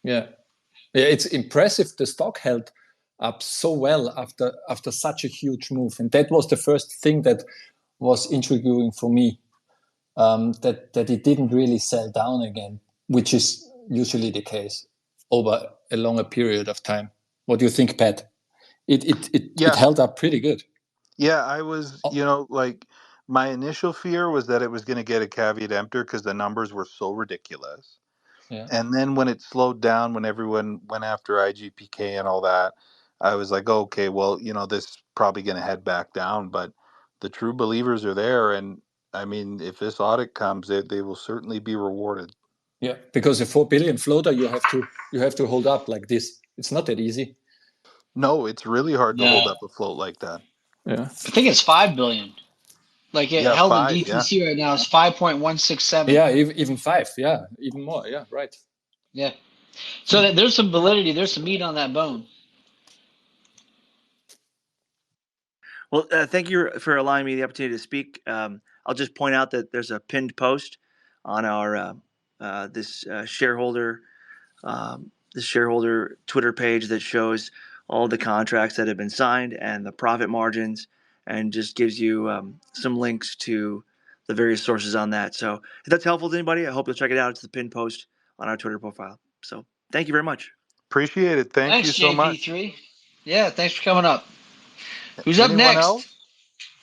Yeah, it's impressive. The stock held up so well after such a huge move, and that was the first thing that was intriguing for me. That it didn't really sell down again, which is usually the case over a longer period of time. What do you think, Pat? it held up pretty good. Yeah, I was, like my initial fear was that it was going to get a caveat emptor because the numbers were so ridiculous. Yeah. And then when it slowed down, when everyone went after IGPK and all that, I was like, oh, okay, well, this is probably going to head back down. But the true believers are there. And I mean, if this audit comes, they will certainly be rewarded. Yeah, because a 4 billion floater, you have to hold up like this. It's not that easy. No, it's really hard to hold up a float like that. Yeah, I think it's 5 billion. Like it held 5, in DTC right now is 5.167. Yeah, even 5. Yeah, even more. Yeah, right. Yeah. So that there's some validity. There's some meat on that bone. Well, thank you for allowing me the opportunity to speak. I'll just point out that there's a pinned post on our this shareholder Twitter page that shows all the contracts that have been signed and the profit margins, and just gives you some links to the various sources on that. So if that's helpful to anybody, I hope you'll check it out. It's the pinned post on our Twitter profile. So thank you very much. Appreciate it. Thank you so much. JP3. Yeah, thanks for coming up. Who's up Anyone next? else?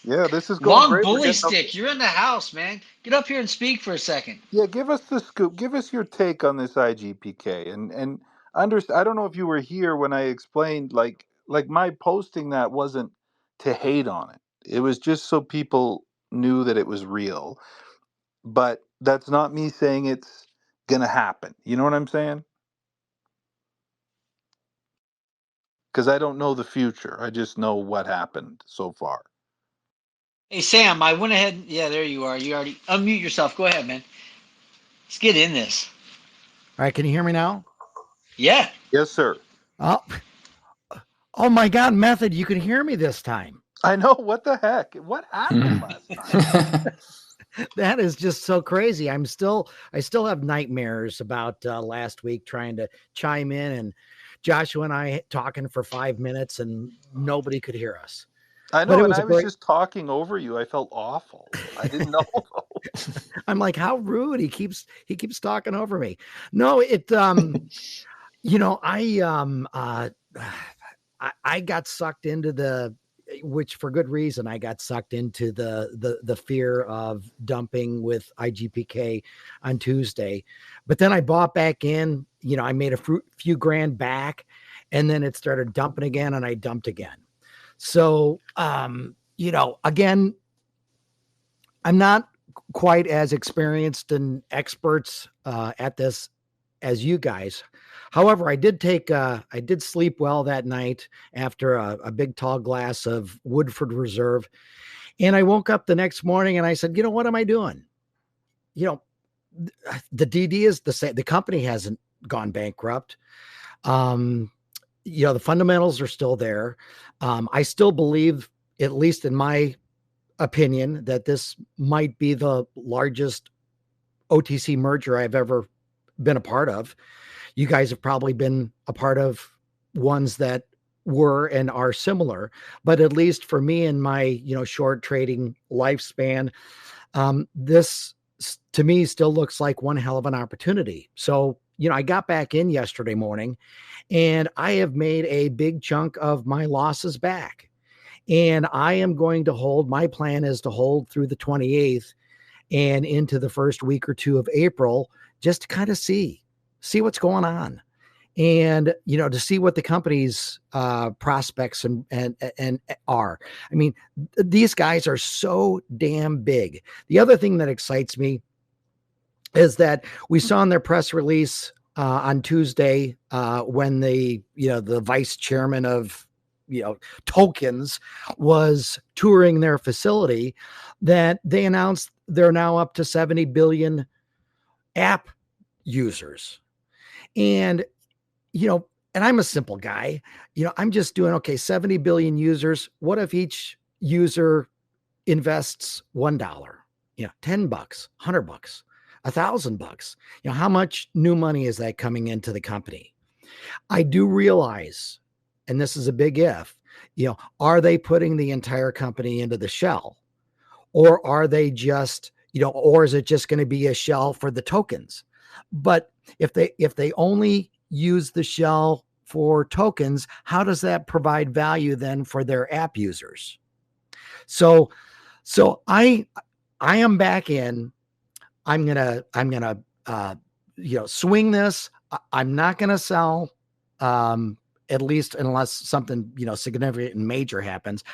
Yeah, this is going Long great. bully stick. You're in the house, man. Get up here and speak for a second. Yeah, give us the scoop. Give us your take on this IGPK, and I don't know if you were here when I explained like my posting that wasn't to hate on it. It was just so people knew that it was real. But that's not me saying it's gonna happen. You know what I'm saying? Because I don't know the future. I just know what happened so far. Hey, Sam, I went ahead. Yeah, there you are. You already unmute yourself. Go ahead, man. Let's get in this. All right, can you hear me now? Yeah. Yes, sir. Oh my God, Method, you can hear me this time. I know. What the heck? What happened last time? That is just so crazy. I still have nightmares about last week trying to chime in, and Joshua and I talking for 5 minutes and nobody could hear us. I know, and I was just talking over you. I felt awful. I didn't know. I'm like, how rude. He keeps talking over me. No, I got sucked into which for good reason. I got sucked into the fear of dumping with IGPK on Tuesday, but then I bought back in. I made a few grand back, and then it started dumping again, and I dumped again. So, again, I'm not quite as experienced and experts at this as you guys. However, I did sleep well that night after a big tall glass of Woodford Reserve. And I woke up the next morning and I said, what am I doing? The DD is the same. The company hasn't gone bankrupt. The fundamentals are still there. I still believe, at least in my opinion, that this might be the largest OTC merger I've ever been a part of. You guys have probably been a part of ones that were and are similar, but at least for me in my, short trading lifespan, this to me still looks like one hell of an opportunity. So, I got back in yesterday morning and I have made a big chunk of my losses back. And I am going to hold, my plan is to hold through the 28th and into the first week or two of April, just to kind of see what's going on, and to see what the company's prospects and are. I mean, these guys are so damn big. The other thing that excites me is that we saw in their press release on Tuesday when the vice chairman of tokens was touring their facility, that they announced they're now up to 70 billion app users. And, and I'm a simple guy, I'm just doing, okay, 70 billion users. What if each user invests $1, $10, $100, $1,000? How much new money is that coming into the company? I do realize, and this is a big if, are they putting the entire company into the shell, or are they just, or is it just going to be a shell for the tokens? But if they only use the shell for tokens, how does that provide value then for their app users? So I am back in. I'm gonna swing this. I'm not gonna sell, at least unless something significant and major happens.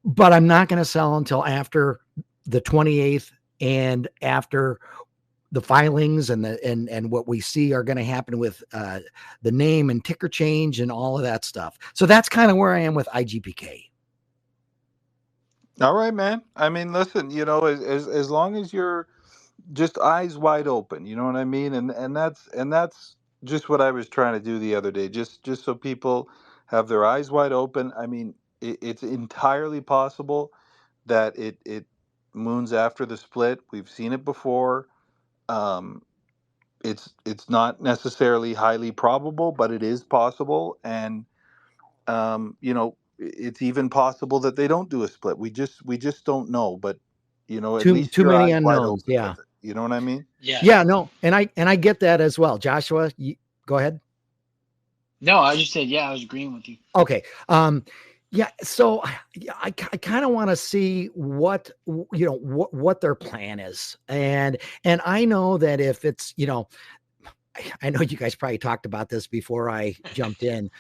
But I'm not gonna sell until after the 28th and after the filings and what we see are going to happen with the name and ticker change and all of that stuff. So that's kind of where I am with IGPK. All right, man. I mean, listen, as long as you're just eyes wide open, you know what I mean? And that's just what I was trying to do the other day, just so people have their eyes wide open. I mean, it's entirely possible that it moons after the split. We've seen it before. It's not necessarily highly probable, but it is possible. And it's even possible that they don't do a split. We just don't know. But at least Too your many eyes wide unknowns. open Yeah. with it. You know what I mean? Yeah. No, and I get that as well. Joshua, go ahead. No, I just said, yeah, I was agreeing with you. Okay. Yeah. So I kind of want to see what their plan is, and I know that if it's I know you guys probably talked about this before I jumped in.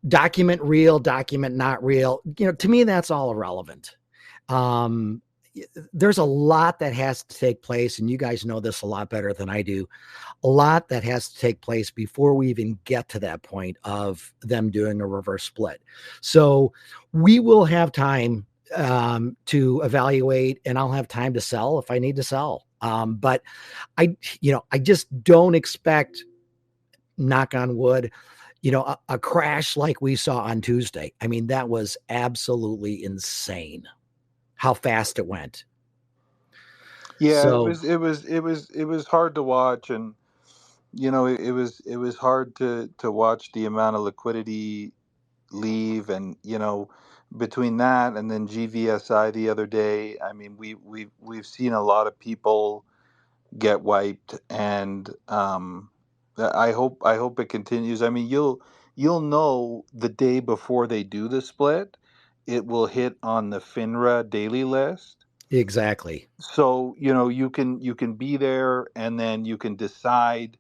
Document real, document not real. To me, that's all irrelevant. There's a lot that has to take place, and you guys know this a lot better than I do. A lot that has to take place before we even get to that point of them doing a reverse split. So we will have time to evaluate, and I'll have time to sell if I need to sell. But I just don't expect, knock on wood, a crash like we saw on Tuesday. I mean, that was absolutely insane how fast it went. Yeah, So, it was hard to watch, and it was hard to watch the amount of liquidity leave, and between that and then GVSI the other day, I mean, we've seen a lot of people get wiped, and I hope it continues. I mean, you'll know the day before they do the split, it will hit on the FINRA daily list. exactly. So you can be there, and then you can decide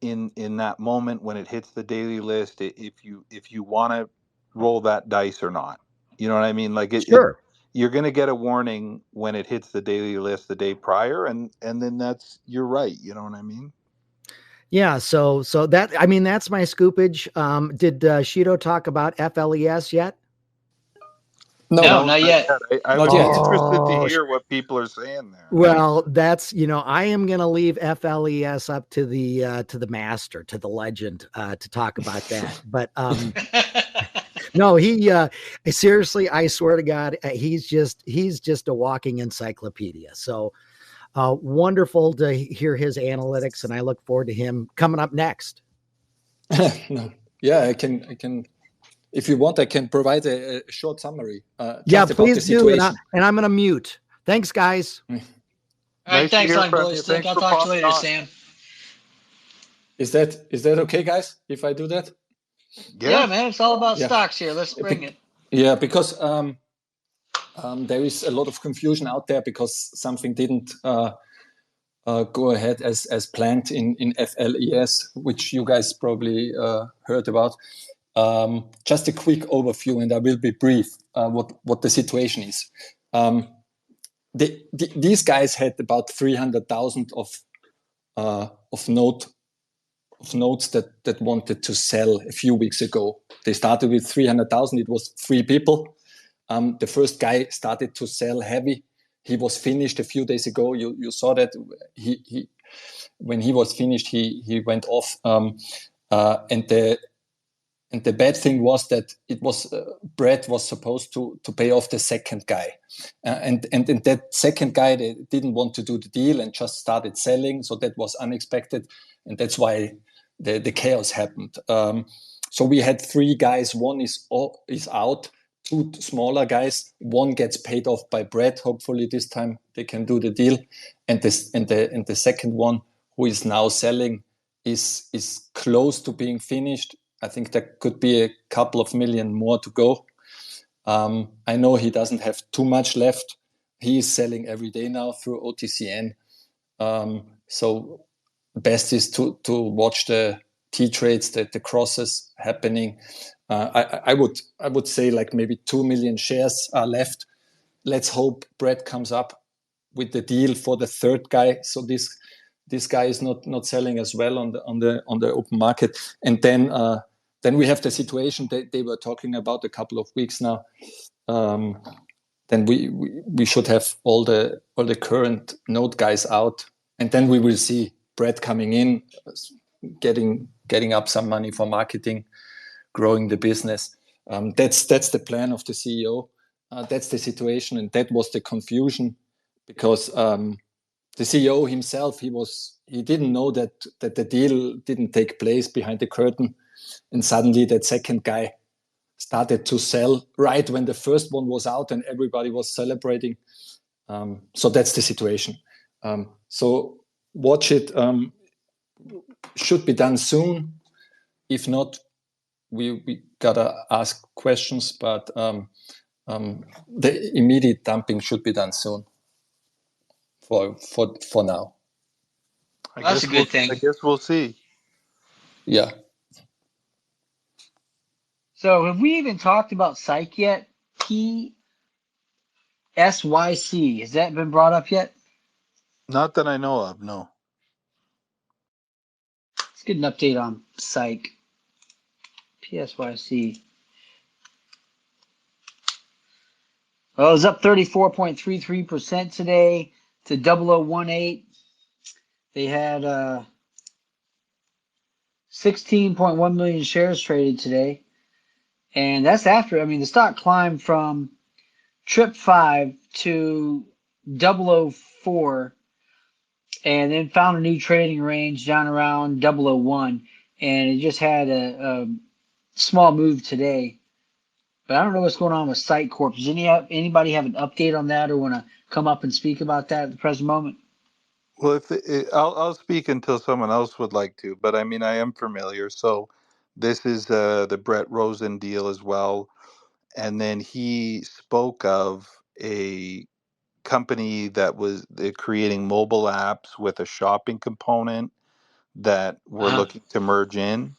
in that moment when it hits the daily list if you want to roll that dice or not. You know what I mean? Like Sure. you're going to get a warning when it hits the daily list the day prior, and then you're right. You know what I mean? Yeah. So that, I mean, that's my scoopage. Did Shido talk about FLES yet? No, not yet. I'm Not yet. interested to hear what people are saying there. Well, that's, I am going to leave FLES up to the master, to the legend, to talk about that. But, no, he, seriously, I swear to God, he's just a walking encyclopedia. So, wonderful to hear his analytics, and I look forward to him coming up next. No. Yeah, I can. If you want, I can provide a short summary. Yeah, about please the do. situation. And I'm going to mute. Thanks, guys. All right, Nice to thanks, hear Line from Boy you. Stick. Thanks I'll for talk to you popping later, on. Sam. Is that okay, guys? If I do that? Yeah, man, it's all about Yeah. stocks here. Let's bring it. Yeah, because there is a lot of confusion out there because something didn't go ahead as planned in FLES, which you guys probably heard about. Just a quick overview, and I will be brief. What the situation is. These guys had about 300,000 of notes that wanted to sell a few weeks ago. They started with 300,000. It was 3 people. The first guy started to sell heavy. He was finished a few days ago. You saw that he when he was finished, he went off. And the bad thing was that it was Brett was supposed to pay off the second guy, and that second guy, they didn't want to do the deal and just started selling. So that was unexpected, and that's why the chaos happened. So we had 3 guys. One is out. 2 smaller guys. One gets paid off by Brett. Hopefully this time they can do the deal, and the second one, who is now selling, is close to being finished. I think there could be a couple of million more to go. I know he doesn't have too much left. He is selling every day now through OTCN. So best is to watch the T trades, the crosses happening. I would say like maybe 2 million shares are left. Let's hope Brett comes up with the deal for the third guy. So this guy is not selling as well on the open market. And then we have the situation that they were talking about a couple of weeks now. Then we should have all the current node guys out, and then we will see Brett coming in, getting up some money for marketing, growing the business. That's the plan of the CEO. That's the situation, and that was the confusion, because the CEO himself, he didn't know that the deal didn't take place behind the curtain, and suddenly that second guy started to sell right when the first one was out and everybody was celebrating. So that's the situation. So watch it. Should be done soon. If not, we gotta ask questions, but the immediate dumping should be done soon. For now. That's a good thing. I guess we'll see. Yeah. So have we even talked about Psych yet? PSYC, has that been brought up yet? Not that I know of, no. Let's get an update on Psych. PSYC. Well, it was up 34.33% today to 0018. They had 16.1 million shares traded today. And that's after, I mean, the stock climbed from trip 5 to 004 and then found a new trading range down around 001. And it just had a small move today. But I don't know what's going on with Site Corp. Does anybody have an update on that or want to come up and speak about that at the present moment? Well, I'll speak until someone else would like to, but I mean, I am familiar. So this is the Brett Rosen deal as well. And then he spoke of a company that was creating mobile apps with a shopping component that we're looking to merge in.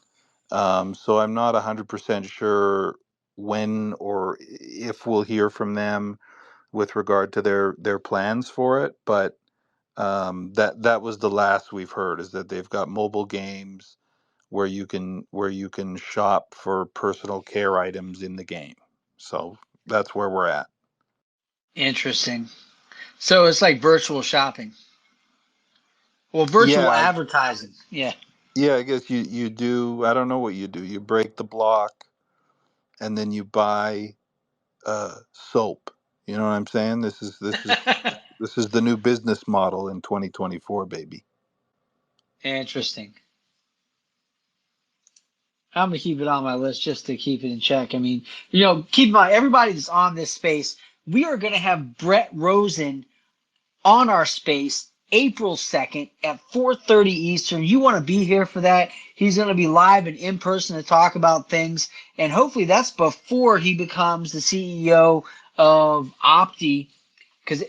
So I'm not 100% sure when or if we'll hear from them with regard to their plans for it, but that was the last we've heard, is that they've got mobile games where you can shop for personal care items in the game. So that's where we're at. Interesting. So it's like virtual shopping. Well, virtual Yeah, advertising. Yeah. yeah. I guess you do. I don't know what you do. You break the block, and then you buy soap. You know what I'm saying? This is the new business model in 2024, baby. Interesting. I'm gonna keep it on my list just to keep it in check. I mean, keep in mind, everybody that's on this space, we are gonna have Brett Rosen on our space April 2nd at 4:30 Eastern. You want to be here for that. He's going to be live and in person to talk about things. And hopefully that's before he becomes the CEO of Opti. Because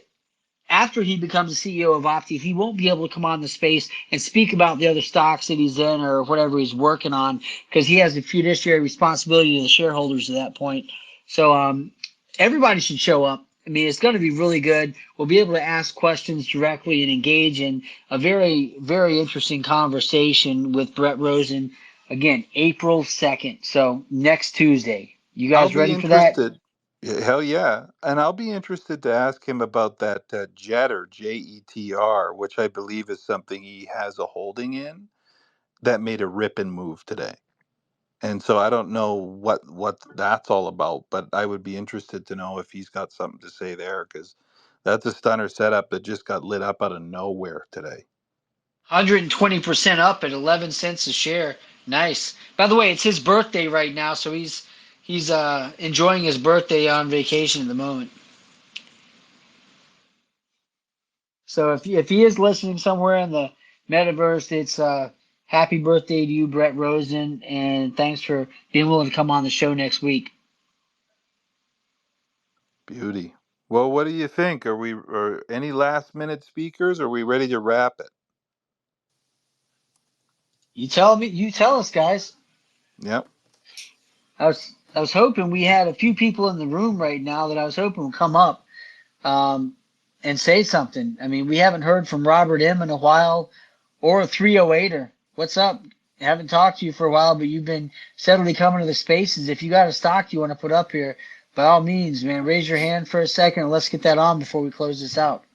after he becomes the CEO of Opti, he won't be able to come on the space and speak about the other stocks that he's in or whatever he's working on, because he has a fiduciary responsibility to the shareholders at that point. So everybody should show up. I mean, it's going to be really good. We'll be able to ask questions directly and engage in a very, very interesting conversation with Brett Rosen. Again, April 2nd. So next Tuesday. You I'll guys be ready for that? interested. Yeah, hell yeah. And I'll be interested to ask him about that Jetter, JETR, which I believe is something he has a holding in, that made a rip and move today. And so I don't know what that's all about, but I would be interested to know if he's got something to say there, because that's a stunner setup that just got lit up out of nowhere today. 120% up at 11 cents a share. Nice. By the way, it's his birthday right now, so he's enjoying his birthday on vacation at the moment. So if he is listening somewhere in the metaverse, it's Happy birthday to you, Brett Rosen, and thanks for being willing to come on the show next week. Beauty. Well, what do you think? Are any last minute speakers? Are we ready to wrap it? You tell us, guys. Yep. I was hoping we had a few people in the room right now that I was hoping would come up and say something. I mean, we haven't heard from Robert M in a while, or a 308er. What's up? I haven't talked to you for a while, but you've been steadily coming to the spaces. If you got a stock you want to put up here, by all means, man, raise your hand for a second and let's get that on before we close this out.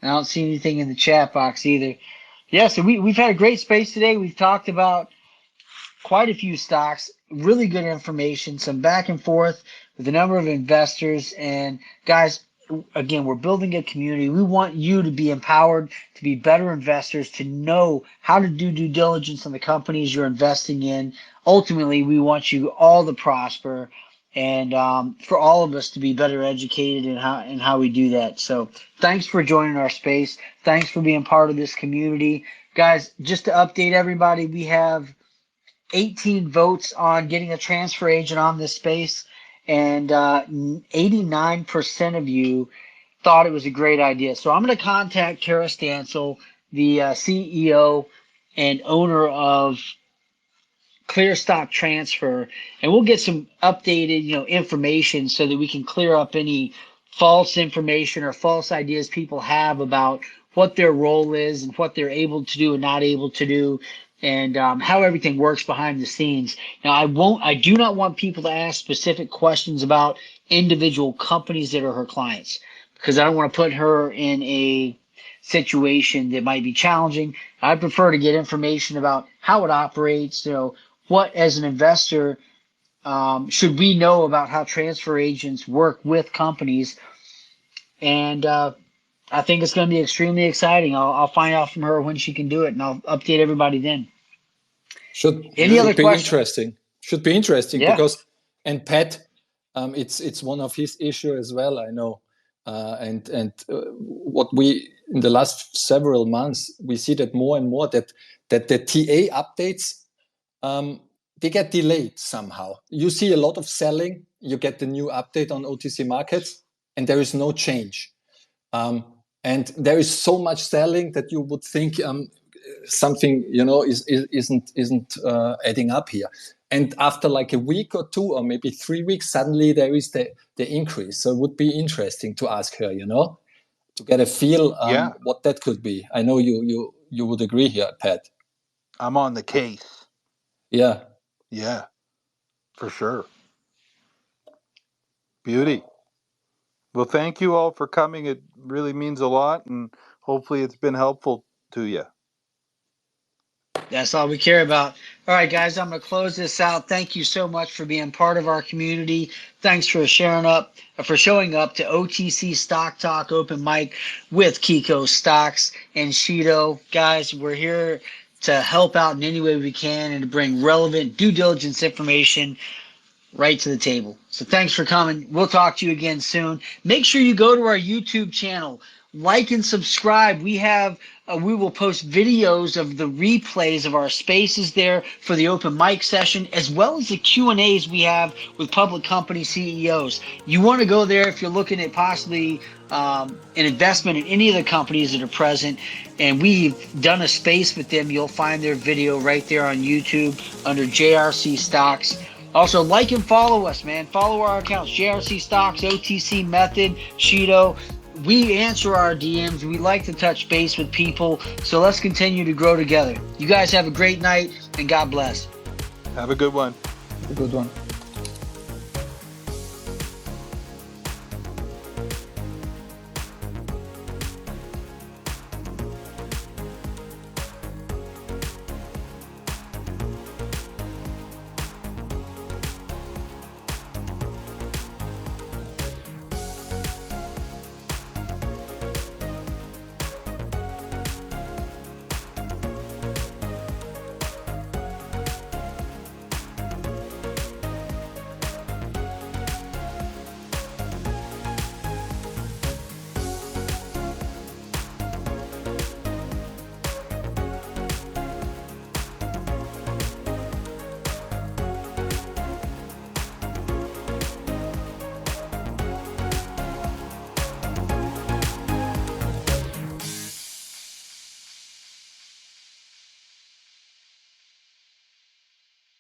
I don't see anything in the chat box either. Yeah, so we've had a great space today. We've talked about quite a few stocks, really good information, some back and forth with a number of investors. And guys, again, we're building a community. We want you to be empowered to be better investors, to know how to do due diligence on the companies you're investing in. Ultimately, we want you all to prosper, and for all of us to be better educated in how we do that. So thanks for joining our space. Thanks for being part of this community. Guys, just to update everybody, we have 18 votes on getting a transfer agent on this space, and 89% of you thought it was a great idea. So I'm going to contact Kara Stansel, the CEO and owner of Clear Stock Transfer, and we'll get some updated, information so that we can clear up any false information or false ideas people have about what their role is and what they're able to do and not able to do, and how everything works behind the scenes. Now, I do not want people to ask specific questions about individual companies that are her clients, because I don't want to put her in a situation that might be challenging. I prefer to get information about how it operates, what as an investor should we know about how transfer agents work with companies. And I think it's going to be extremely exciting. I'll find out from her when she can do it, and I'll update everybody then. Should Any be other questions? interesting. Should be interesting, Yeah. because, and Pat, it's one of his issue as well, I know. And what we in the last several months, we see that more and more that the TA updates, they get delayed somehow. You see a lot of selling, you get the new update on OTC markets, and there is no change. And there is so much selling that you would think something isn't adding up here. And after like a week or two, or maybe 3 weeks, suddenly there is the increase. So it would be interesting to ask her, to get a feel what that could be. I know you would agree here, Pat. I'm on the case. Yeah. Yeah, for sure. Beauty. Well, thank you all for coming. It really means a lot, and hopefully it's been helpful to you. That's all we care about. All right, guys, I'm going to close this out. Thank you so much for being part of our community. Thanks for showing up to OTC Stock Talk Open Mic with Kiko Stocks and Shido. Guys, we're here to help out in any way we can and to bring relevant due diligence information right to the table. So thanks for coming. We'll talk to you again soon. Make sure you go to our YouTube channel, like and subscribe. We will post videos of the replays of our spaces there for the open mic session, as well as the Q&As we have with public company CEOs. You want to go there if you're looking at possibly an investment in any of the companies that are present, and we've done a space with them. You'll find their video right there on YouTube under JRC Stocks. Also, like and follow us, man. Follow our accounts, JRC Stocks, OTC Method, Shido. We answer our DMs. We like to touch base with people. So let's continue to grow together. You guys have a great night, and God bless. Have a good one. A good one.